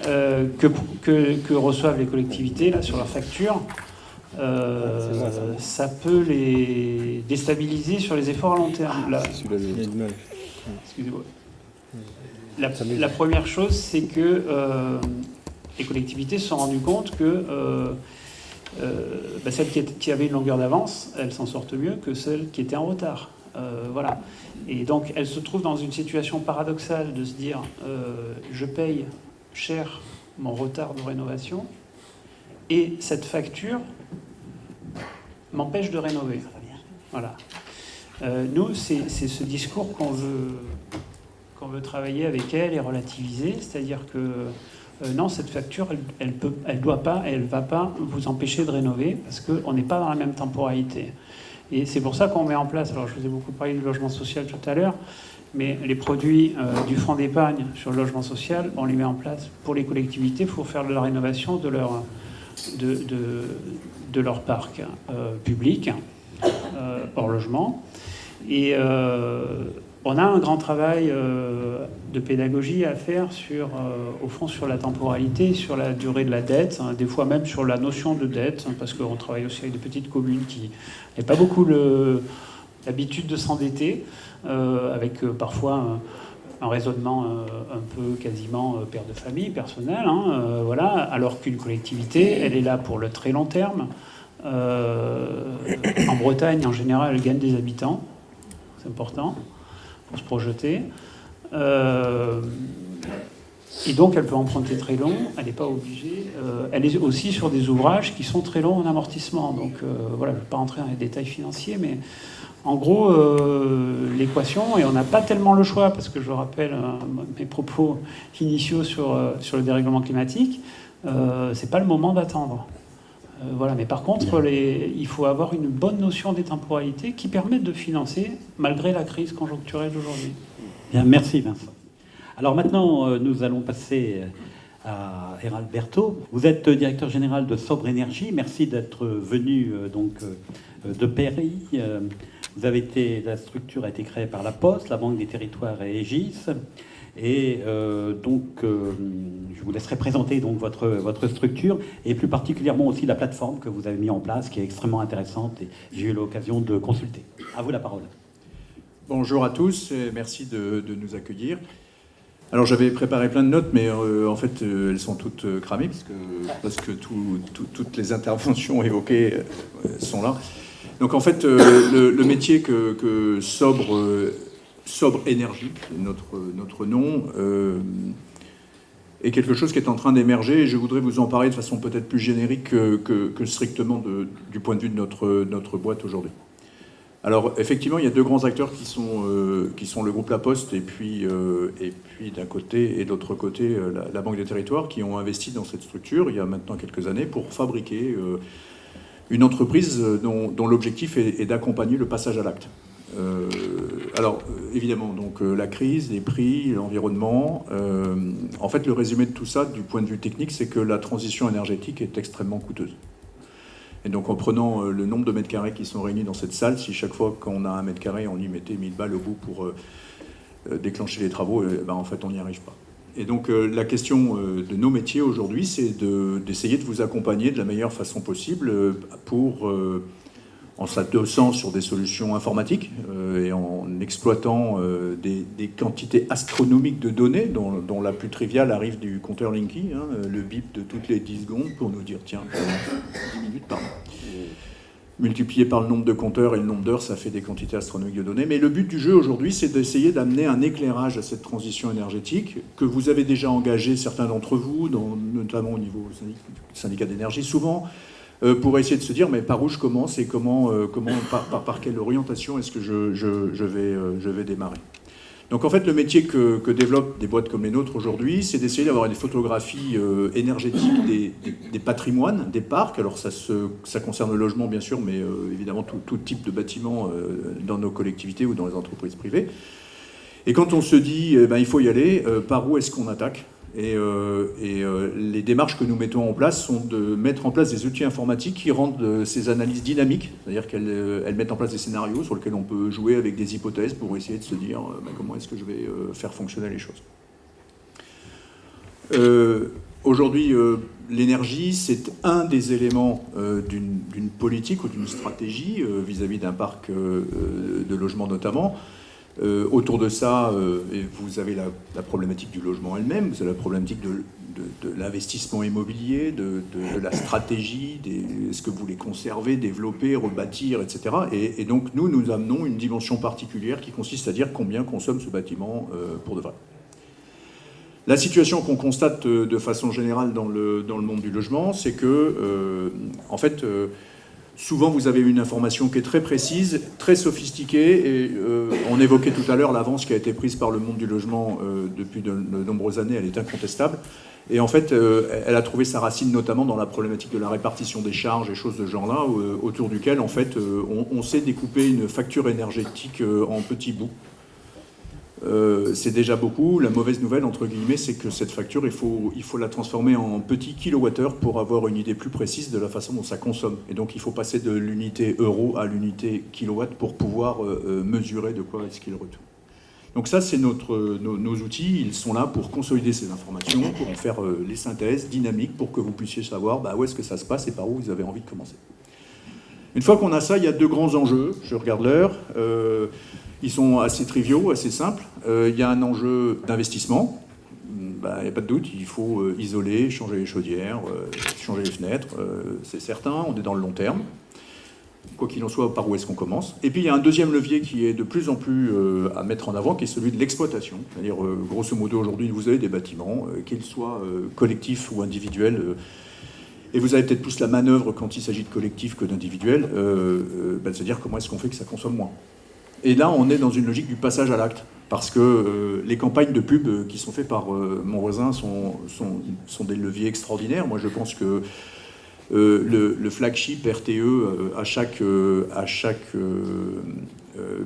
que reçoivent les collectivités là, sur leur facture, ça peut les déstabiliser sur les efforts à long terme. Excusez-moi. La première chose, c'est que les collectivités se sont rendues compte que celles qui avaient une longueur d'avance, elles s'en sortent mieux que celles qui étaient en retard. Voilà. Et donc, elles se trouvent dans une situation paradoxale de se dire je paye cher mon retard de rénovation et cette facture m'empêche de rénover. Voilà. Nous, c'est ce discours qu'on veut travailler avec elles et relativiser, c'est-à-dire que non, cette facture, elle doit pas, elle va pas vous empêcher de rénover parce qu'on n'est pas dans la même temporalité. Et c'est pour ça qu'on met en place, alors je vous ai beaucoup parlé du logement social tout à l'heure, mais les produits du fonds d'épargne sur le logement social, on les met en place pour les collectivités pour faire de la rénovation de leur parc public hors logement. Et on a un grand travail de pédagogie à faire au fond sur la temporalité, sur la durée de la dette, hein, des fois même sur la notion de dette, hein, parce qu'on travaille aussi avec des petites communes qui n'ont pas beaucoup l'habitude de s'endetter, avec parfois un raisonnement un peu quasiment père de famille, personnel, hein, voilà, alors qu'une collectivité, elle est là pour le très long terme. En Bretagne, en général, elle gagne des habitants, c'est important pour se projeter. Et donc, elle peut emprunter très long, elle n'est pas obligée. Elle est aussi sur des ouvrages qui sont très longs en amortissement. Donc, voilà, je ne vais pas rentrer dans les détails financiers, mais en gros, l'équation, et on n'a pas tellement le choix, parce que je rappelle mes propos initiaux sur le dérèglement climatique, c'est pas le moment d'attendre. Voilà, mais par contre, il faut avoir une bonne notion des temporalités qui permettent de financer malgré la crise conjoncturelle d'aujourd'hui. Bien, merci Vincent. Alors maintenant, nous allons passer à Hérald Berthaud. Vous êtes directeur général de Sobre Énergie. Merci d'être venu de Paris. La structure a été créée par la Poste, la Banque des Territoires et Aegis. Et je vous laisserai présenter donc votre structure et plus particulièrement aussi la plateforme que vous avez mis en place, qui est extrêmement intéressante et j'ai eu l'occasion de consulter. À vous la parole. Bonjour à tous et merci de nous accueillir. Alors j'avais préparé plein de notes, mais en fait elles sont toutes cramées parce que toutes les interventions évoquées sont là. Donc en fait le métier que Sobre Énergie, notre nom, est quelque chose qui est en train d'émerger et je voudrais vous en parler de façon peut-être plus générique que strictement du point de vue de notre boîte aujourd'hui. Alors effectivement, il y a deux grands acteurs qui sont le groupe La Poste et puis d'un côté et de l'autre côté la Banque des Territoires qui ont investi dans cette structure il y a maintenant quelques années pour fabriquer une entreprise dont l'objectif est d'accompagner le passage à l'acte. Alors évidemment, donc la crise, les prix, l'environnement. En fait, le résumé de tout ça, du point de vue technique, c'est que la transition énergétique est extrêmement coûteuse. Et donc en prenant le nombre de mètres carrés qui sont réunis dans cette salle, si chaque fois qu'on a un mètre carré, on y mettait 1000 balles au bout pour déclencher les travaux, en fait on n'y arrive pas. Et donc la question de nos métiers aujourd'hui, c'est d'essayer de vous accompagner de la meilleure façon possible en s'adossant sur des solutions informatiques et en exploitant des quantités astronomiques de données, dont la plus triviale arrive du compteur Linky, hein, le bip de toutes les 10 secondes pour nous dire, tiens, 10 minutes, pardon. Multiplié par le nombre de compteurs et le nombre d'heures, ça fait des quantités astronomiques de données. Mais le but du jeu aujourd'hui, c'est d'essayer d'amener un éclairage à cette transition énergétique que vous avez déjà engagé, certains d'entre vous, notamment au niveau du syndicat d'énergie, souvent, pour essayer de se dire mais par où je commence et par quelle orientation est-ce que je vais démarrer. Donc en fait le métier que développent des boîtes comme les nôtres aujourd'hui, c'est d'essayer d'avoir des photographies énergétiques des patrimoines, des parcs. Alors ça concerne le logement bien sûr, mais évidemment tout type de bâtiments dans nos collectivités ou dans les entreprises privées. Et quand on se dit il faut y aller, par où est-ce qu'on attaque ? Et les démarches que nous mettons en place sont de mettre en place des outils informatiques qui rendent ces analyses dynamiques, c'est-à-dire qu'elles mettent en place des scénarios sur lesquels on peut jouer avec des hypothèses pour essayer de se dire comment est-ce que je vais faire fonctionner les choses. Aujourd'hui, l'énergie, c'est un des éléments d'une politique ou d'une stratégie vis-à-vis d'un parc de logement notamment. Autour de ça, et vous avez la problématique du logement elle-même, vous avez la problématique de l'investissement immobilier, de la stratégie, est-ce que vous voulez conserver, développer, rebâtir, etc. Et donc nous amenons une dimension particulière qui consiste à dire combien consomme ce bâtiment pour de vrai. La situation qu'on constate de façon générale dans le monde du logement, c'est que, en fait, souvent vous avez une information qui est très précise, très sophistiquée, et on évoquait tout à l'heure l'avance qui a été prise par le monde du logement depuis de nombreuses années, elle est incontestable. Et en fait, elle a trouvé sa racine notamment dans la problématique de la répartition des charges et choses de ce genre-là, autour duquel, en fait, on sait découper une facture énergétique en petits bouts. C'est déjà beaucoup. La mauvaise nouvelle, entre guillemets, c'est que cette facture, il faut la transformer en petits kilowattheures pour avoir une idée plus précise de la façon dont ça consomme. Et donc, il faut passer de l'unité euro à l'unité kilowatt pour pouvoir mesurer de quoi est-ce qu'il retourne. Donc ça, c'est nos outils. Ils sont là pour consolider ces informations, pour en faire les synthèses dynamiques, pour que vous puissiez savoir où est-ce que ça se passe et par où vous avez envie de commencer. Une fois qu'on a ça, il y a deux grands enjeux. Je regarde l'heure. Ils sont assez triviaux, assez simples. Il y a un enjeu d'investissement. Il n'y a pas de doute, il faut isoler, changer les chaudières, changer les fenêtres. C'est certain, on est dans le long terme. Quoi qu'il en soit, par où est-ce qu'on commence? Et puis il y a un deuxième levier qui est de plus en plus à mettre en avant, qui est celui de l'exploitation. C'est-à-dire, grosso modo, aujourd'hui, vous avez des bâtiments, qu'ils soient collectifs ou individuels, et vous avez peut-être plus la manœuvre quand il s'agit de collectif que d'individuel, de se dire comment est-ce qu'on fait que ça consomme moins. Et là, on est dans une logique du passage à l'acte, parce que les campagnes de pub qui sont faites par mon voisin sont des leviers extraordinaires. Moi, je pense que le flagship RTE à chaque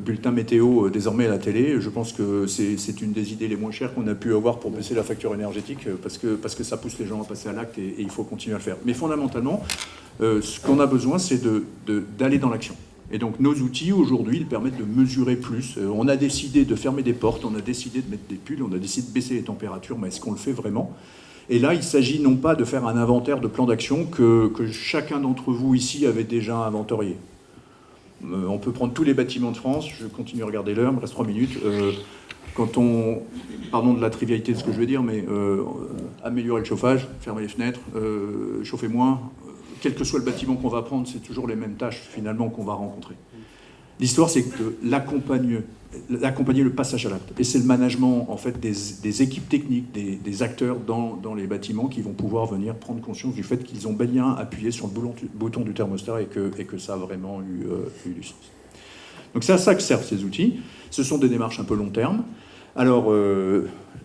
bulletin météo désormais à la télé, je pense que c'est une des idées les moins chères qu'on a pu avoir pour baisser la facture énergétique, parce que ça pousse les gens à passer à l'acte et il faut continuer à le faire. Mais fondamentalement, ce qu'on a besoin, c'est d'aller dans l'action. Et donc nos outils, aujourd'hui, ils permettent de mesurer plus. On a décidé de fermer des portes, on a décidé de mettre des pulls, on a décidé de baisser les températures, mais est-ce qu'on le fait vraiment? Et là, il s'agit non pas de faire un inventaire de plans d'action que chacun d'entre vous ici avait déjà inventorié. On peut prendre tous les bâtiments de France, je continue à regarder l'heure, il me reste 3 minutes. Pardon de la trivialité de ce que je vais dire, mais améliorer le chauffage, fermer les fenêtres, chauffer moins, quel que soit le bâtiment qu'on va prendre, c'est toujours les mêmes tâches finalement qu'on va rencontrer. L'histoire, c'est de l'accompagner le passage à l'acte. Et c'est le management en fait des équipes techniques, des acteurs dans les bâtiments qui vont pouvoir venir prendre conscience du fait qu'ils ont bien appuyé sur le bouton du thermostat et que ça a vraiment eu du sens. Donc c'est à ça que servent ces outils. Ce sont des démarches un peu long terme. Alors,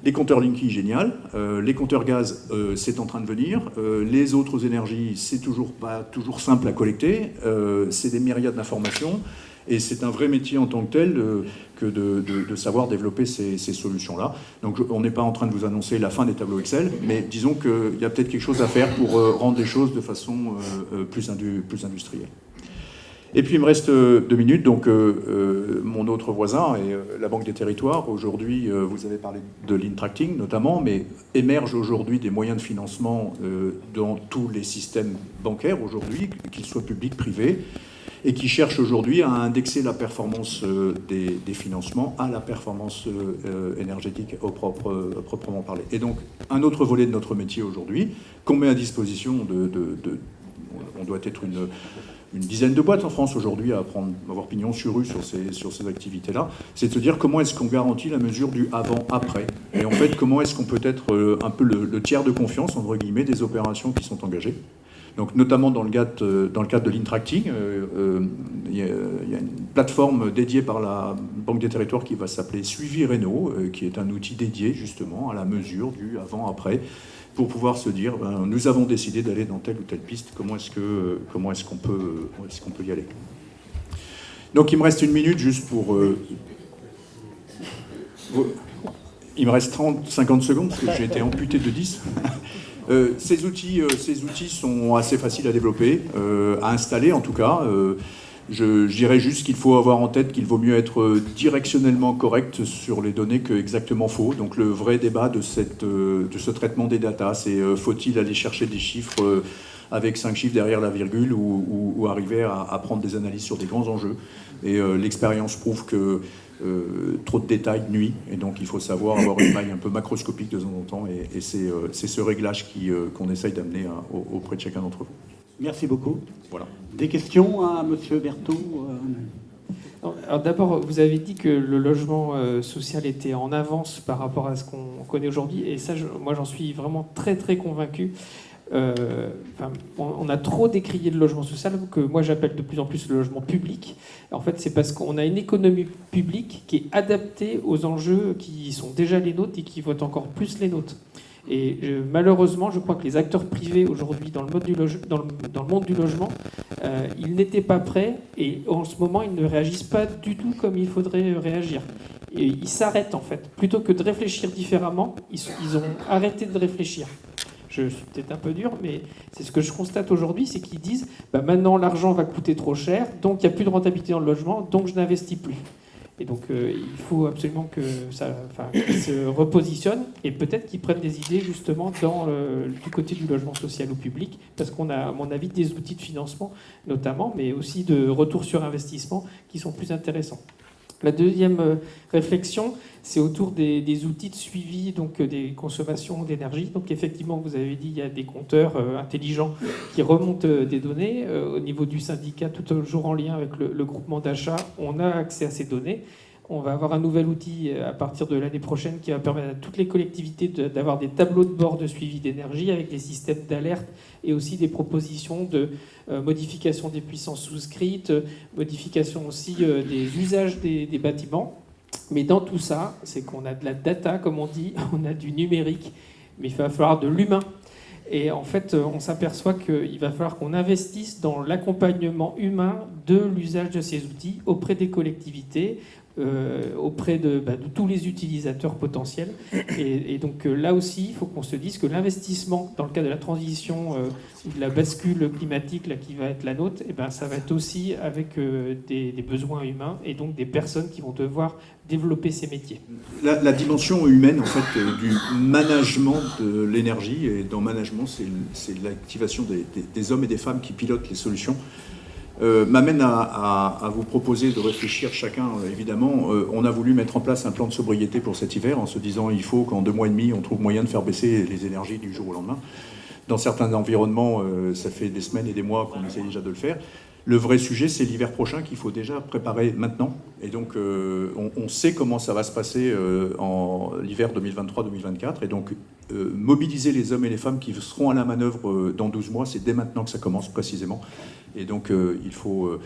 les compteurs Linky, génial. Les compteurs gaz, c'est en train de venir. Les autres énergies, c'est pas toujours simple à collecter. C'est des myriades d'informations. Et c'est un vrai métier en tant que tel que de savoir développer ces solutions-là. Donc on n'est pas en train de vous annoncer la fin des tableaux Excel, mais disons qu'il y a peut-être quelque chose à faire pour rendre les choses de façon plus industrielle. Et puis il me reste 2 minutes, donc mon autre voisin et la Banque des Territoires. Aujourd'hui, vous avez parlé de l'Intracting notamment, mais émergent aujourd'hui des moyens de financement dans tous les systèmes bancaires aujourd'hui, qu'ils soient publics, privés, et qui cherchent aujourd'hui à indexer la performance des financements à la performance énergétique proprement parler. Et donc, un autre volet de notre métier aujourd'hui, qu'on met à disposition on doit être une dizaine de boîtes en France aujourd'hui à avoir pignon sur rue sur ces activités-là, c'est de se dire comment est-ce qu'on garantit la mesure du avant-après. Et en fait, comment est-ce qu'on peut être un peu le tiers de confiance, entre guillemets, des opérations qui sont engagées. Donc, notamment dans le cadre de l'Intracting, il y a une plateforme dédiée par la Banque des Territoires qui va s'appeler Suivi Réno, qui est un outil dédié justement à la mesure du avant-après, pour pouvoir se dire, nous avons décidé d'aller dans telle ou telle piste, comment est-ce qu'on peut y aller. Donc il me reste 1 minute juste pour... il me reste 30-50 secondes, parce que j'ai été amputé de 10. Ces outils sont assez faciles à développer, à installer en tout cas. Je dirais juste qu'il faut avoir en tête qu'il vaut mieux être directionnellement correct sur les données que exactement faux. Donc le vrai débat de ce traitement des datas, c'est faut-il aller chercher des chiffres avec 5 chiffres derrière la virgule ou arriver à prendre des analyses sur des grands enjeux. Et l'expérience prouve que trop de détails nuit, et donc il faut savoir avoir une maille un peu macroscopique de temps en temps, et c'est ce réglage qu'on essaye d'amener auprès de chacun d'entre vous. Merci beaucoup. Voilà. Des questions à M. Berthaud? Alors d'abord, vous avez dit que le logement social était en avance par rapport à ce qu'on connaît aujourd'hui, et ça, moi j'en suis vraiment très très convaincu. On a trop décrié le logement social, que moi j'appelle de plus en plus le logement public. En fait, c'est parce qu'on a une économie publique qui est adaptée aux enjeux qui sont déjà les nôtres et qui vont être encore plus les nôtres. Et malheureusement, je crois que les acteurs privés aujourd'hui dans le monde du logement, ils n'étaient pas prêts, et en ce moment, ils ne réagissent pas du tout comme il faudrait réagir. Et ils s'arrêtent en fait. Plutôt que de réfléchir différemment, ils ont arrêté de réfléchir. Je suis peut-être un peu dur, mais c'est ce que je constate aujourd'hui, c'est qu'ils disent maintenant l'argent va coûter trop cher, donc il n'y a plus de rentabilité dans le logement, donc je n'investis plus. Et donc il faut absolument qu'ils se repositionnent, et peut-être qu'ils prennent des idées justement du côté du logement social ou public, parce qu'on a à mon avis des outils de financement notamment, mais aussi de retour sur investissement qui sont plus intéressants. La deuxième réflexion, c'est autour des outils de suivi donc des consommations d'énergie. Donc effectivement, vous avez dit, il y a des compteurs intelligents qui remontent des données. Au niveau du syndicat, toujours en lien avec le groupement d'achat, on a accès à ces données. On va avoir un nouvel outil à partir de l'année prochaine qui va permettre à toutes les collectivités d'avoir des tableaux de bord de suivi d'énergie avec des systèmes d'alerte et aussi des propositions de modification des puissances souscrites, modification aussi des usages des bâtiments. Mais dans tout ça, c'est qu'on a de la data, comme on dit, on a du numérique, mais il va falloir de l'humain. Et en fait, on s'aperçoit qu'il va falloir qu'on investisse dans l'accompagnement humain de l'usage de ces outils auprès des collectivités, auprès de tous les utilisateurs potentiels. Et donc là aussi, il faut qu'on se dise que l'investissement dans le cadre de la transition ou de la bascule climatique là, qui va être la nôtre, ça va être aussi avec des besoins humains et donc des personnes qui vont devoir développer ces métiers. La dimension humaine, en fait, du management de l'énergie, et dans management, c'est l'activation des hommes et des femmes qui pilotent les solutions, m'amène à vous proposer de réfléchir chacun, évidemment. On a voulu mettre en place un plan de sobriété pour cet hiver en se disant il faut qu'en 2 mois et demi, on trouve moyen de faire baisser les énergies du jour au lendemain. Dans certains environnements, ça fait des semaines et des mois qu'on essaie déjà de le faire. Le vrai sujet, c'est l'hiver prochain qu'il faut déjà préparer maintenant. Et donc, on sait comment ça va se passer en l'hiver 2023-2024. Et donc, mobiliser les hommes et les femmes qui seront à la manœuvre dans 12 mois, c'est dès maintenant que ça commence précisément. Et donc, il faut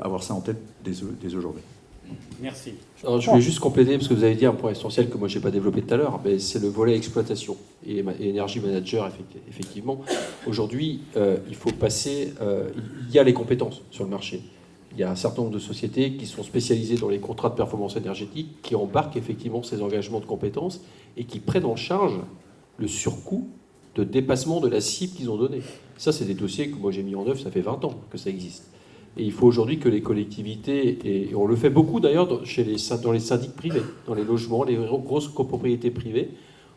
avoir ça en tête dès aujourd'hui. Merci. Alors, je voulais juste compléter, parce que vous avez dit un point essentiel que moi je n'ai pas développé tout à l'heure, mais c'est le volet exploitation et énergie manager, effectivement. Aujourd'hui, il faut passer... il y a les compétences sur le marché. Il y a un certain nombre de sociétés qui sont spécialisées dans les contrats de performance énergétique, qui embarquent effectivement ces engagements de compétences et qui prennent en charge le surcoût de dépassement de la cible qu'ils ont donnée. Ça, c'est des dossiers que moi j'ai mis en œuvre, ça fait 20 ans que ça existe. Et il faut aujourd'hui que les collectivités, et on le fait beaucoup d'ailleurs dans les syndics privés, dans les logements, les grosses copropriétés privées,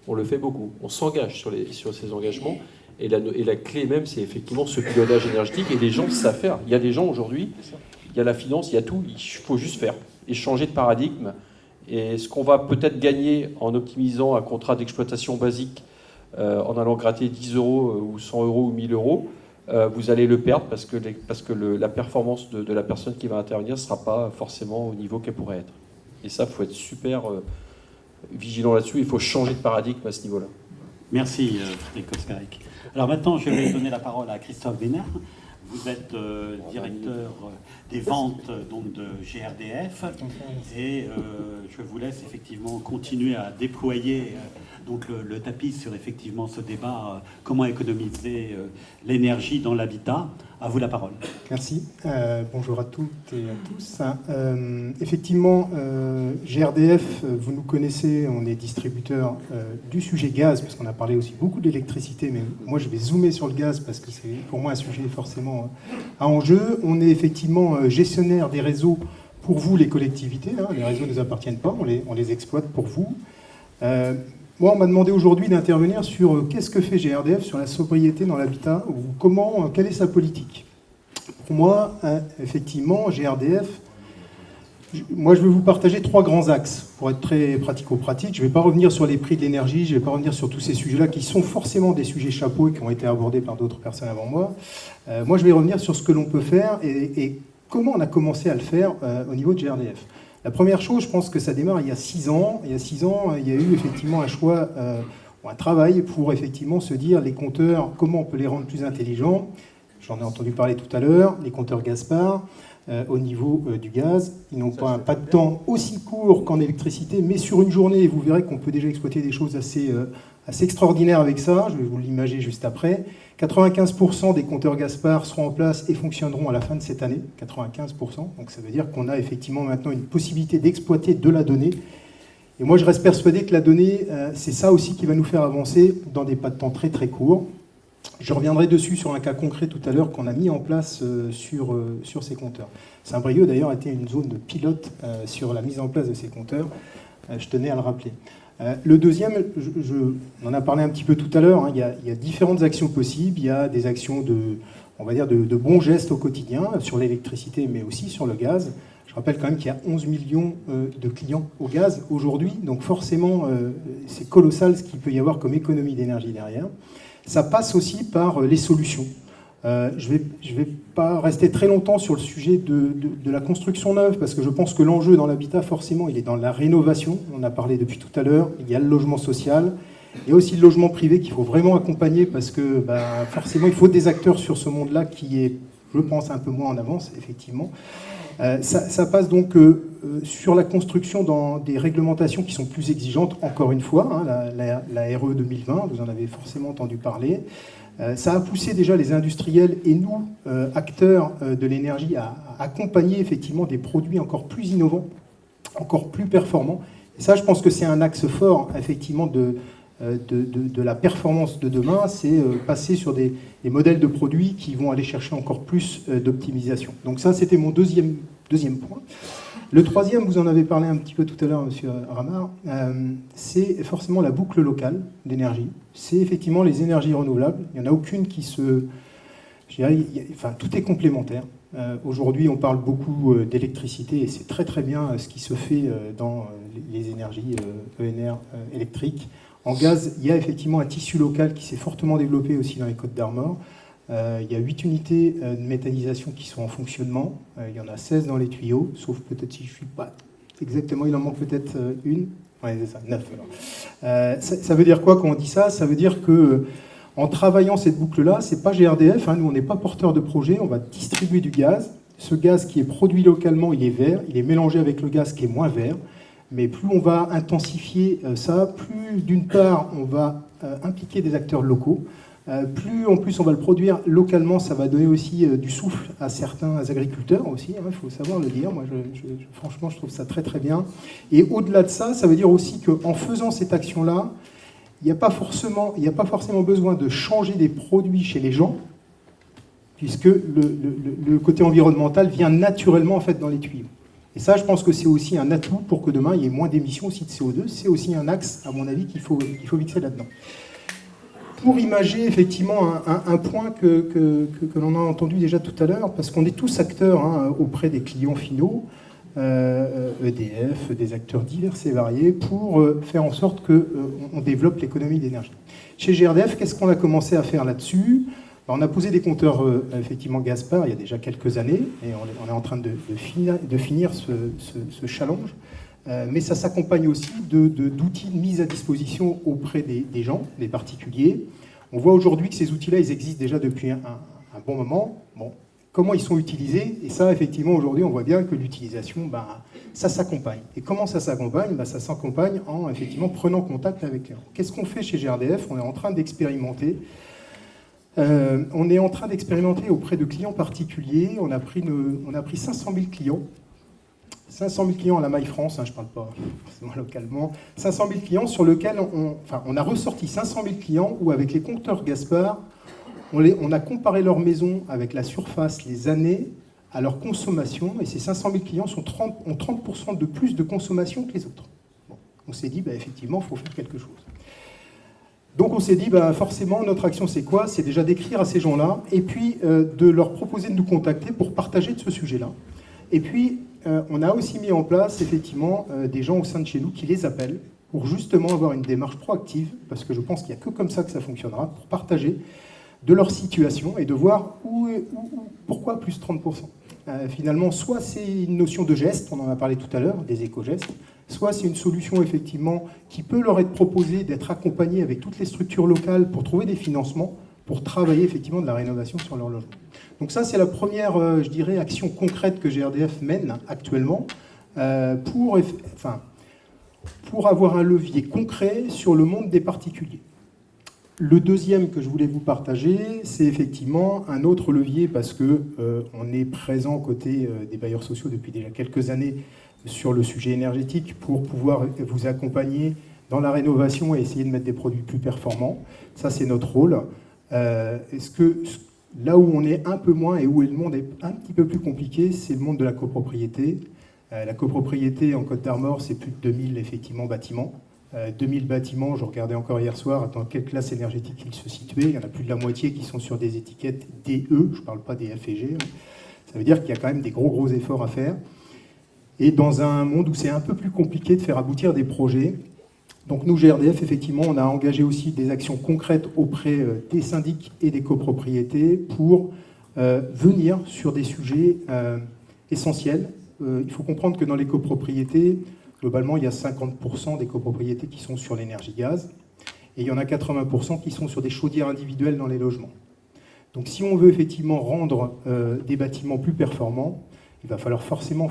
on le fait beaucoup. On s'engage sur ces engagements, et la clé même, c'est effectivement ce pilotage énergétique, et les gens savent faire. Il y a des gens aujourd'hui, il y a la finance, il y a tout, il faut juste faire, et changer de paradigme. Et ce qu'on va peut-être gagner en optimisant un contrat d'exploitation basique, en allant gratter 10 euros ou 100 euros ou 1000 euros, vous allez le perdre parce que la performance de la personne qui va intervenir ne sera pas forcément au niveau qu'elle pourrait être. Et ça, il faut être super vigilant là-dessus. Il faut changer de paradigme à ce niveau-là. Merci, Frédéric Koskarek. Alors maintenant, je vais donner la parole à Christophe Bénard. Vous êtes directeur des ventes donc, de GRDF et je vous laisse effectivement continuer à déployer donc le tapis sur effectivement ce débat, comment économiser l'énergie dans l'habitat. À vous la parole. Merci. Bonjour à toutes et à tous. Effectivement, GRDF, vous nous connaissez, on est distributeur du sujet gaz, parce qu'on a parlé aussi beaucoup d'électricité, mais moi je vais zoomer sur le gaz parce que c'est pour moi un sujet forcément à enjeu. On est effectivement gestionnaire des réseaux pour vous, les collectivités. Les réseaux ne nous appartiennent pas, on les exploite pour vous. Moi, on m'a demandé aujourd'hui d'intervenir sur qu'est-ce que fait GRDF sur la sobriété dans l'habitat, ou quelle est sa politique. Pour moi, effectivement, GRDF, moi je vais vous partager 3 grands axes, pour être très pratico-pratique. Je ne vais pas revenir sur les prix de l'énergie, je ne vais pas revenir sur tous ces sujets-là, qui sont forcément des sujets chapeaux et qui ont été abordés par d'autres personnes avant moi. Moi, je vais revenir sur ce que l'on peut faire et comment on a commencé à le faire au niveau de GRDF. La première chose, je pense que ça démarre il y a 6 ans. Il y a 6 ans, il y a eu effectivement un choix, un travail pour effectivement se dire les compteurs, comment on peut les rendre plus intelligents. J'en ai entendu parler tout à l'heure, les compteurs Gaspard au niveau du gaz. Ils n'ont pas un pas de temps aussi court qu'en électricité, mais sur une journée, vous verrez qu'on peut déjà exploiter des choses assez extraordinaires avec ça. Je vais vous l'imager juste après. 95% des compteurs Gaspard seront en place et fonctionneront à la fin de cette année. 95%. Donc ça veut dire qu'on a effectivement maintenant une possibilité d'exploiter de la donnée. Et moi, je reste persuadé que la donnée, c'est ça aussi qui va nous faire avancer dans des pas de temps très très courts. Je reviendrai dessus sur un cas concret tout à l'heure qu'on a mis en place sur ces compteurs. Saint-Brieuc, d'ailleurs, a été une zone de pilote sur la mise en place de ces compteurs. Je tenais à le rappeler. Le deuxième, on en a parlé un petit peu tout à l'heure, il y a différentes actions possibles. Il y a des actions de bons gestes au quotidien, sur l'électricité, mais aussi sur le gaz. Je rappelle quand même qu'il y a 11 millions de clients au gaz aujourd'hui, donc forcément, c'est colossal ce qu'il peut y avoir comme économie d'énergie derrière. Ça passe aussi par les solutions. Je vais pas rester très longtemps sur le sujet de la construction neuve, parce que je pense que l'enjeu dans l'habitat, forcément, il est dans la rénovation. On en a parlé depuis tout à l'heure. Il y a le logement social. Il y a aussi le logement privé qu'il faut vraiment accompagner, parce que forcément, il faut des acteurs sur ce monde-là qui est, je pense, un peu moins en avance, effectivement. Ça passe donc sur la construction dans des réglementations qui sont plus exigeantes, encore une fois, la RE 2020, vous en avez forcément entendu parler. Ça a poussé déjà les industriels et nous, acteurs de l'énergie, à accompagner effectivement des produits encore plus innovants, encore plus performants. Et ça, je pense que c'est un axe fort, effectivement, de la performance de demain, c'est passer sur des modèles de produits qui vont aller chercher encore plus d'optimisation. Donc ça, c'était mon deuxième point. Le troisième, vous en avez parlé un petit peu tout à l'heure, monsieur Ramard, c'est forcément la boucle locale d'énergie. C'est effectivement les énergies renouvelables. Il n'y en a aucune qui se... Je dirais, tout est complémentaire. Aujourd'hui, on parle beaucoup d'électricité et c'est très très bien ce qui se fait dans les énergies ENR électriques. En gaz, il y a effectivement un tissu local qui s'est fortement développé aussi dans les Côtes-d'Armor. Il y a 8 unités de méthanisation qui sont en fonctionnement. Il y en a 16 dans les tuyaux, sauf peut-être si je ne suis pas exactement, il en manque peut-être une. Oui, c'est ça, 9 alors. Ça veut dire quoi quand on dit ça? Ça veut dire que en travaillant cette boucle-là, c'est pas GRDF, nous on n'est pas porteur de projet, on va distribuer du gaz. Ce gaz qui est produit localement, il est vert, il est mélangé avec le gaz qui est moins vert. Mais plus on va intensifier ça, plus d'une part on va impliquer des acteurs locaux, plus en plus on va le produire localement, ça va donner aussi du souffle à certains agriculteurs aussi, il faut savoir le dire. Moi, franchement, je trouve ça très très bien. Et au-delà de ça, ça veut dire aussi qu'en faisant cette action-là, il n'y a pas forcément besoin de changer des produits chez les gens, puisque le côté environnemental vient naturellement en fait dans les tuyaux. Et ça, je pense que c'est aussi un atout pour que demain, il y ait moins d'émissions aussi de CO2. C'est aussi un axe, à mon avis, qu'il faut fixer là-dedans. Pour imager effectivement un point que l'on a entendu déjà tout à l'heure, parce qu'on est tous acteurs auprès des clients finaux, EDF, des acteurs divers et variés, pour faire en sorte qu'on développe l'économie d'énergie. Chez GRDF, qu'est-ce qu'on a commencé à faire là-dessus ? On a posé des compteurs effectivement Gaspard il y a déjà quelques années, et on est en train de finir ce challenge. Mais ça s'accompagne aussi d'outils de mise à disposition auprès des gens, des particuliers. On voit aujourd'hui que ces outils-là, ils existent déjà depuis un bon moment. Bon, comment ils sont utilisés. Et ça, effectivement, aujourd'hui, on voit bien que l'utilisation, ça s'accompagne. Et comment ça s'accompagne? Ça s'accompagne en, effectivement, prenant contact avec les clients. Qu'est-ce qu'on fait chez GRDF? On est en train d'expérimenter. Auprès de clients particuliers. On a pris 500 000 clients. 500 000 clients à la Maille France, je ne parle pas forcément localement. 500 000 clients sur lesquels on a ressorti 500 000 clients où, avec les compteurs Gaspard, on a comparé leur maison avec la surface, les années, à leur consommation. Et ces 500 000 clients ont 30% de plus de consommation que les autres. Bon, on s'est dit, effectivement, il faut faire quelque chose. Donc on s'est dit, forcément, notre action, c'est quoi? C'est déjà d'écrire à ces gens-là et puis de leur proposer de nous contacter pour partager de ce sujet-là. Et puis, on a aussi mis en place, effectivement, des gens au sein de chez nous qui les appellent pour justement avoir une démarche proactive, parce que je pense qu'il n'y a que comme ça que ça fonctionnera, pour partager de leur situation et de voir pourquoi plus 30%. Finalement, soit c'est une notion de geste, on en a parlé tout à l'heure, des éco-gestes, soit c'est une solution effectivement qui peut leur être proposée d'être accompagnée avec toutes les structures locales pour trouver des financements, pour travailler effectivement de la rénovation sur leur logement. Donc ça, c'est la première, je dirais, action concrète que GRDF mène actuellement pour avoir un levier concret sur le monde des particuliers. Le deuxième que je voulais vous partager, c'est effectivement un autre levier parce que on est présent côté des bailleurs sociaux depuis déjà quelques années sur le sujet énergétique pour pouvoir vous accompagner dans la rénovation et essayer de mettre des produits plus performants. Ça, c'est notre rôle. Là où on est un peu moins et où le monde est un petit peu plus compliqué, c'est le monde de la copropriété. La copropriété en Côte d'Armor, c'est plus de 2000 effectivement bâtiments. 2000 bâtiments, je regardais encore hier soir dans quelle classe énergétique ils se situaient. Il y en a plus de la moitié qui sont sur des étiquettes DE, je ne parle pas des F et G. Ça veut dire qu'il y a quand même des gros efforts à faire. Et dans un monde où c'est un peu plus compliqué de faire aboutir des projets, donc nous, GRDF, effectivement, on a engagé aussi des actions concrètes auprès des syndics et des copropriétés pour venir sur des sujets essentiels. Il faut comprendre que dans les copropriétés, globalement, il y a 50% des copropriétés qui sont sur l'énergie gaz et il y en a 80% qui sont sur des chaudières individuelles dans les logements. Donc si on veut effectivement rendre des bâtiments plus performants, il va falloir forcément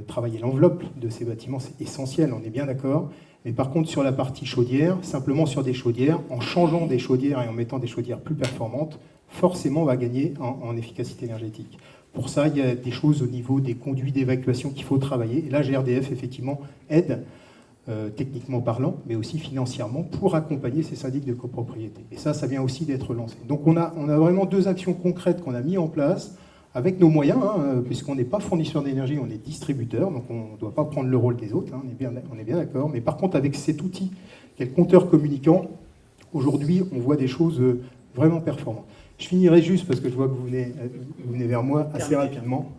travailler l'enveloppe de ces bâtiments, c'est essentiel, on est bien d'accord. Mais par contre, sur la partie chaudière, simplement sur des chaudières, en changeant des chaudières et en mettant des chaudières plus performantes, forcément on va gagner en efficacité énergétique. Pour ça, il y a des choses au niveau des conduits d'évacuation qu'il faut travailler. Et là, GRDF, effectivement, aide, techniquement parlant, mais aussi financièrement, pour accompagner ces syndics de copropriété. Et ça vient aussi d'être lancé. Donc on a vraiment deux actions concrètes qu'on a mises en place, avec nos moyens, puisqu'on n'est pas fournisseur d'énergie, on est distributeur, donc on ne doit pas prendre le rôle des autres, on est bien d'accord. Mais par contre, avec cet outil, qui est le compteur communicant, aujourd'hui, on voit des choses vraiment performantes. Je finirai juste, parce que je vois que vous venez vers moi assez rapidement.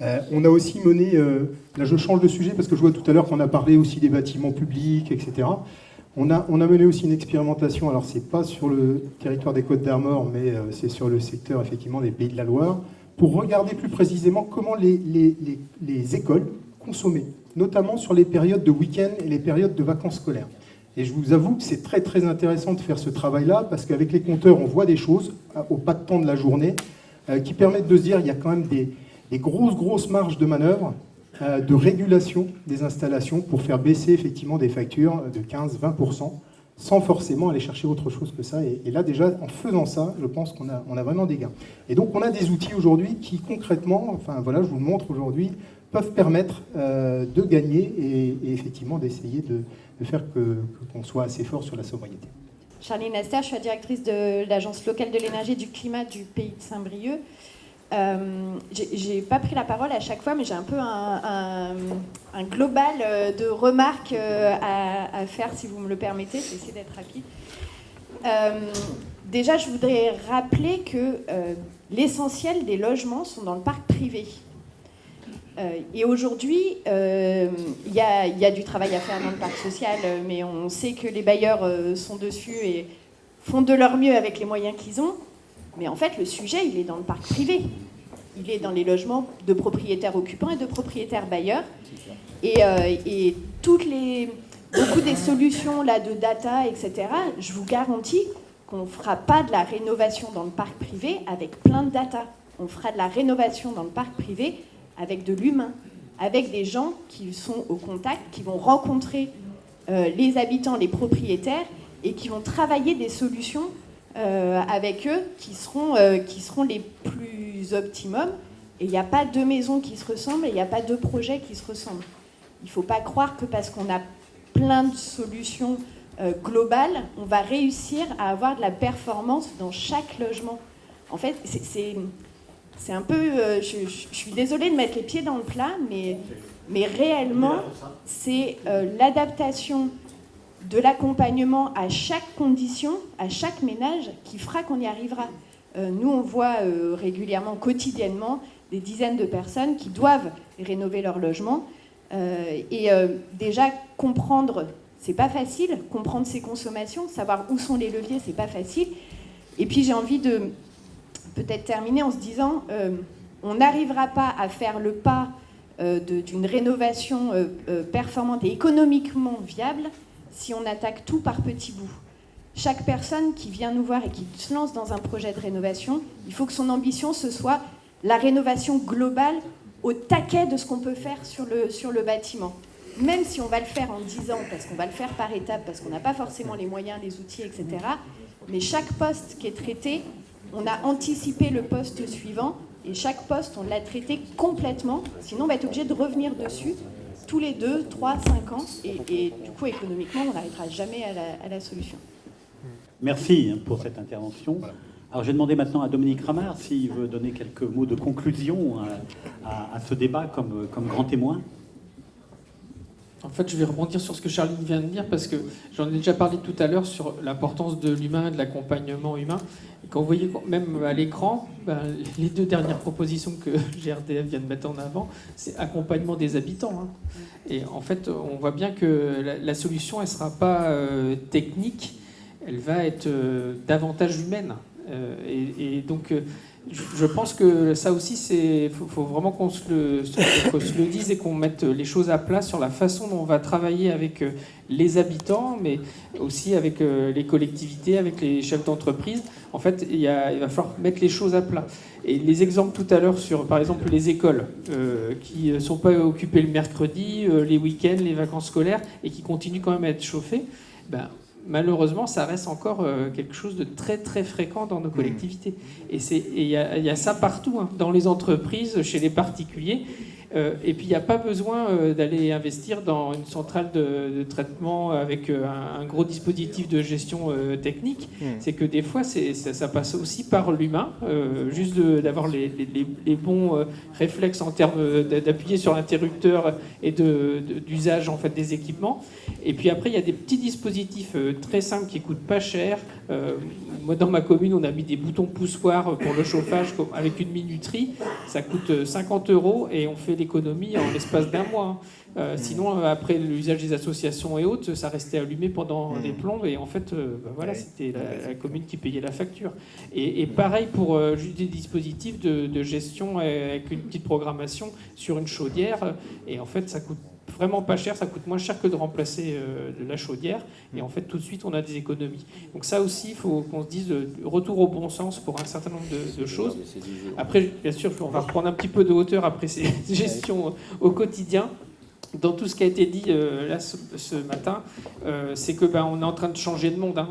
On a aussi mené, là je change de sujet, parce que je vois tout à l'heure qu'on a parlé aussi des bâtiments publics, etc. On a mené aussi une expérimentation, alors c'est pas sur le territoire des Côtes d'Armor, mais c'est sur le secteur, effectivement, des Pays de la Loire, pour regarder plus précisément comment les écoles consommaient, notamment sur les périodes de week-end et les périodes de vacances scolaires. Et je vous avoue que c'est très très intéressant de faire ce travail-là, parce qu'avec les compteurs, on voit des choses au pas de temps de la journée qui permettent de se dire qu'il y a quand même des grosses marges de manœuvre, de régulation des installations pour faire baisser effectivement des factures de 15-20%, sans forcément aller chercher autre chose que ça. Et là, déjà, en faisant ça, je pense qu'on a vraiment des gains. Et donc, on a des outils aujourd'hui qui, concrètement, enfin voilà, je vous le montre aujourd'hui, peuvent permettre de gagner et effectivement d'essayer de faire qu'on soit assez fort sur la sobriété. Charline Aster, je suis la directrice de l'Agence locale de l'énergie et du climat du Pays de Saint-Brieuc. J'ai pas pris la parole à chaque fois, mais j'ai un peu un global de remarques à faire, si vous me le permettez. Je vais essayer d'être rapide. Déjà, je voudrais rappeler que l'essentiel des logements sont dans le parc privé. Et aujourd'hui, il y a du travail à faire dans le parc social, mais on sait que les bailleurs sont dessus et font de leur mieux avec les moyens qu'ils ont. Mais en fait, le sujet, il est dans le parc privé. Il est dans les logements de propriétaires occupants et de propriétaires bailleurs. Et beaucoup des solutions là, de data, etc., je vous garantis qu'on ne fera pas de la rénovation dans le parc privé avec plein de data. on fera de la rénovation dans le parc privé avec de l'humain, avec des gens qui sont au contact, qui vont rencontrer les habitants, les propriétaires, et qui vont travailler des solutions avec eux qui seront les plus optimums. Et il n'y a pas deux maisons qui se ressemblent, et il n'y a pas deux projets qui se ressemblent. Il ne faut pas croire que parce qu'on a plein de solutions globales, on va réussir à avoir de la performance dans chaque logement. En fait, c'est un peu... je suis désolée de mettre les pieds dans le plat, mais réellement, c'est l'adaptation de l'accompagnement à chaque condition, à chaque ménage, qui fera qu'on y arrivera. Nous, on voit régulièrement, quotidiennement, des dizaines de personnes qui doivent rénover leur logement. Déjà, comprendre, c'est pas facile. Comprendre ses consommations, savoir où sont les leviers, c'est pas facile. Et puis, j'ai envie de peut-être terminer en se disant, on n'arrivera pas à faire le pas d'une rénovation performante et économiquement viable si on attaque tout par petits bouts. Chaque personne qui vient nous voir et qui se lance dans un projet de rénovation, il faut que son ambition, ce soit la rénovation globale au taquet de ce qu'on peut faire sur le bâtiment. Même si on va le faire en 10 ans, parce qu'on va le faire par étapes, parce qu'on n'a pas forcément les moyens, les outils, etc. Mais chaque poste qui est traité, on a anticipé le poste suivant, et chaque poste, on l'a traité complètement, sinon on va être obligé de revenir dessus tous les 2, 3, 5 ans, et du coup, économiquement, on n'arrivera jamais à la solution. Merci pour cette intervention. Alors, j'ai demandé maintenant à Dominique Ramard s'il veut donner quelques mots de conclusion à ce débat comme grand témoin. En fait, je vais rebondir sur ce que Charline vient de dire, parce que j'en ai déjà parlé tout à l'heure sur l'importance de l'humain, de l'accompagnement humain. Et quand vous voyez même à l'écran, les 2 dernières propositions que GRDF vient de mettre en avant, c'est accompagnement des habitants. Hein. Et en fait, on voit bien que la solution, elle ne sera pas technique, elle va être davantage humaine. Et donc, je pense que ça aussi, il faut vraiment qu'on se le dise et qu'on mette les choses à plat sur la façon dont on va travailler avec les habitants, mais aussi avec les collectivités, avec les chefs d'entreprise. En fait, il va falloir mettre les choses à plat. Et les exemples tout à l'heure sur, par exemple, les écoles qui ne sont pas occupées le mercredi, les week-ends, les vacances scolaires, et qui continuent quand même à être chauffées, malheureusement, ça reste encore quelque chose de très très fréquent dans nos collectivités. Et il y a ça partout, hein, dans les entreprises, chez les particuliers. Et puis il n'y a pas besoin d'aller investir dans une centrale de traitement avec un gros dispositif de gestion technique. C'est que des fois, ça passe aussi par l'humain, juste d'avoir les bons réflexes en termes d'appuyer sur l'interrupteur et d'usage en fait, des équipements. Et puis après, il y a des petits dispositifs très simples qui ne coûtent pas cher. Moi, dans ma commune, on a mis des boutons poussoirs pour le chauffage avec une minuterie. Ça coûte 50 € et on fait l'économie en l'espace d'un mois. Sinon, après l'usage des associations et autres, ça restait allumé pendant des plombes. Et en fait, voilà, c'était la commune qui payait la facture. Et pareil pour juste des dispositifs de gestion avec une petite programmation sur une chaudière. Et en fait, ça coûte vraiment pas cher, ça coûte moins cher que de remplacer de la chaudière, et en fait tout de suite on a des économies. Donc ça aussi, il faut qu'on se dise retour au bon sens pour un certain nombre de choses. Après, bien sûr, on va reprendre un petit peu de hauteur après ces gestions au quotidien. Dans tout ce qui a été dit là ce matin, c'est que on est en train de changer de monde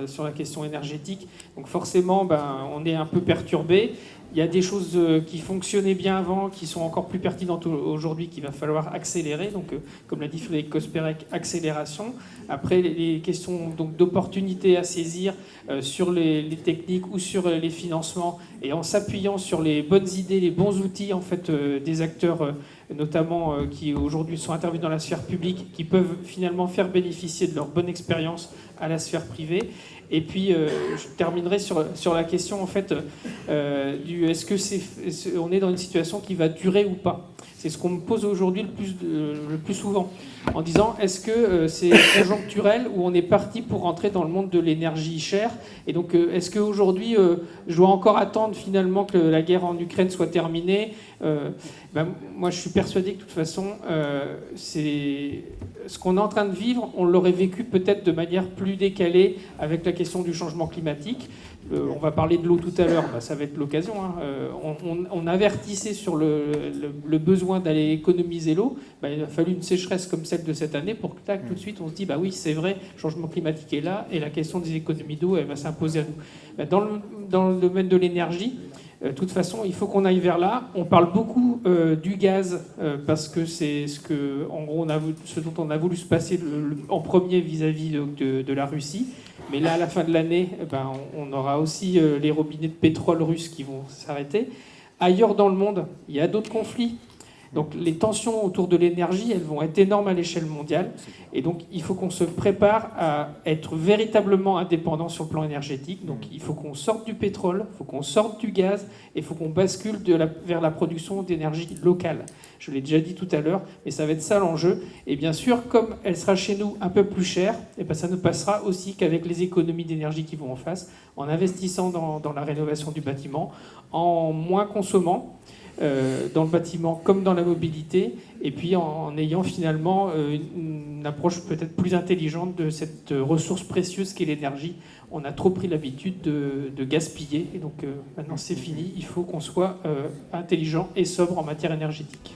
sur la question énergétique. Donc forcément, on est un peu perturbé. Il y a des choses qui fonctionnaient bien avant, qui sont encore plus pertinentes aujourd'hui, qu'il va falloir accélérer. Donc, comme l'a dit Frédéric Cosperec, accélération. Après, les questions d'opportunités à saisir sur les techniques ou sur les financements, et en s'appuyant sur les bonnes idées, les bons outils en fait, des acteurs, notamment qui aujourd'hui sont intervenus dans la sphère publique, qui peuvent finalement faire bénéficier de leur bonne expérience à la sphère privée. Et puis, je terminerai sur la question en fait du est-ce que on est dans une situation qui va durer ou pas. C'est ce qu'on me pose aujourd'hui le plus souvent, en disant est-ce que c'est conjoncturel ou on est parti pour rentrer dans le monde de l'énergie chère? Et donc est-ce qu'aujourd'hui je dois encore attendre finalement que la guerre en Ukraine soit terminée? Moi je suis persuadé que de toute façon c'est ce qu'on est en train de vivre, on l'aurait vécu peut-être de manière plus décalée avec la question du changement climatique. On va parler de l'eau tout à l'heure, ça va être l'occasion. On avertissait sur le besoin d'aller économiser l'eau. Il a fallu une sécheresse comme celle de cette année pour que tout de suite on se dit oui, c'est vrai, le changement climatique est là et la question des économies d'eau, elle va s'imposer à nous. Dans le domaine de l'énergie, de toute façon, il faut qu'on aille vers là. On parle beaucoup du gaz parce que c'est en gros, ce dont on a voulu se passer en premier vis-à-vis de la Russie. Mais là, à la fin de l'année, on aura aussi les robinets de pétrole russes qui vont s'arrêter. Ailleurs dans le monde, il y a d'autres conflits. Donc les tensions autour de l'énergie, elles vont être énormes à l'échelle mondiale. Et donc il faut qu'on se prépare à être véritablement indépendant sur le plan énergétique. Donc il faut qu'on sorte du pétrole, il faut qu'on sorte du gaz, et il faut qu'on bascule vers la production d'énergie locale. Je l'ai déjà dit tout à l'heure, mais ça va être ça l'enjeu. Et bien sûr, comme elle sera chez nous un peu plus chère, ça ne passera aussi qu'avec les économies d'énergie qui vont en face, en investissant dans la rénovation du bâtiment, en moins consommant dans le bâtiment comme dans la mobilité, et puis en ayant finalement une approche peut-être plus intelligente de cette ressource précieuse qu'est l'énergie. On a trop pris l'habitude de gaspiller, et donc maintenant c'est fini, il faut qu'on soit intelligent et sobre en matière énergétique.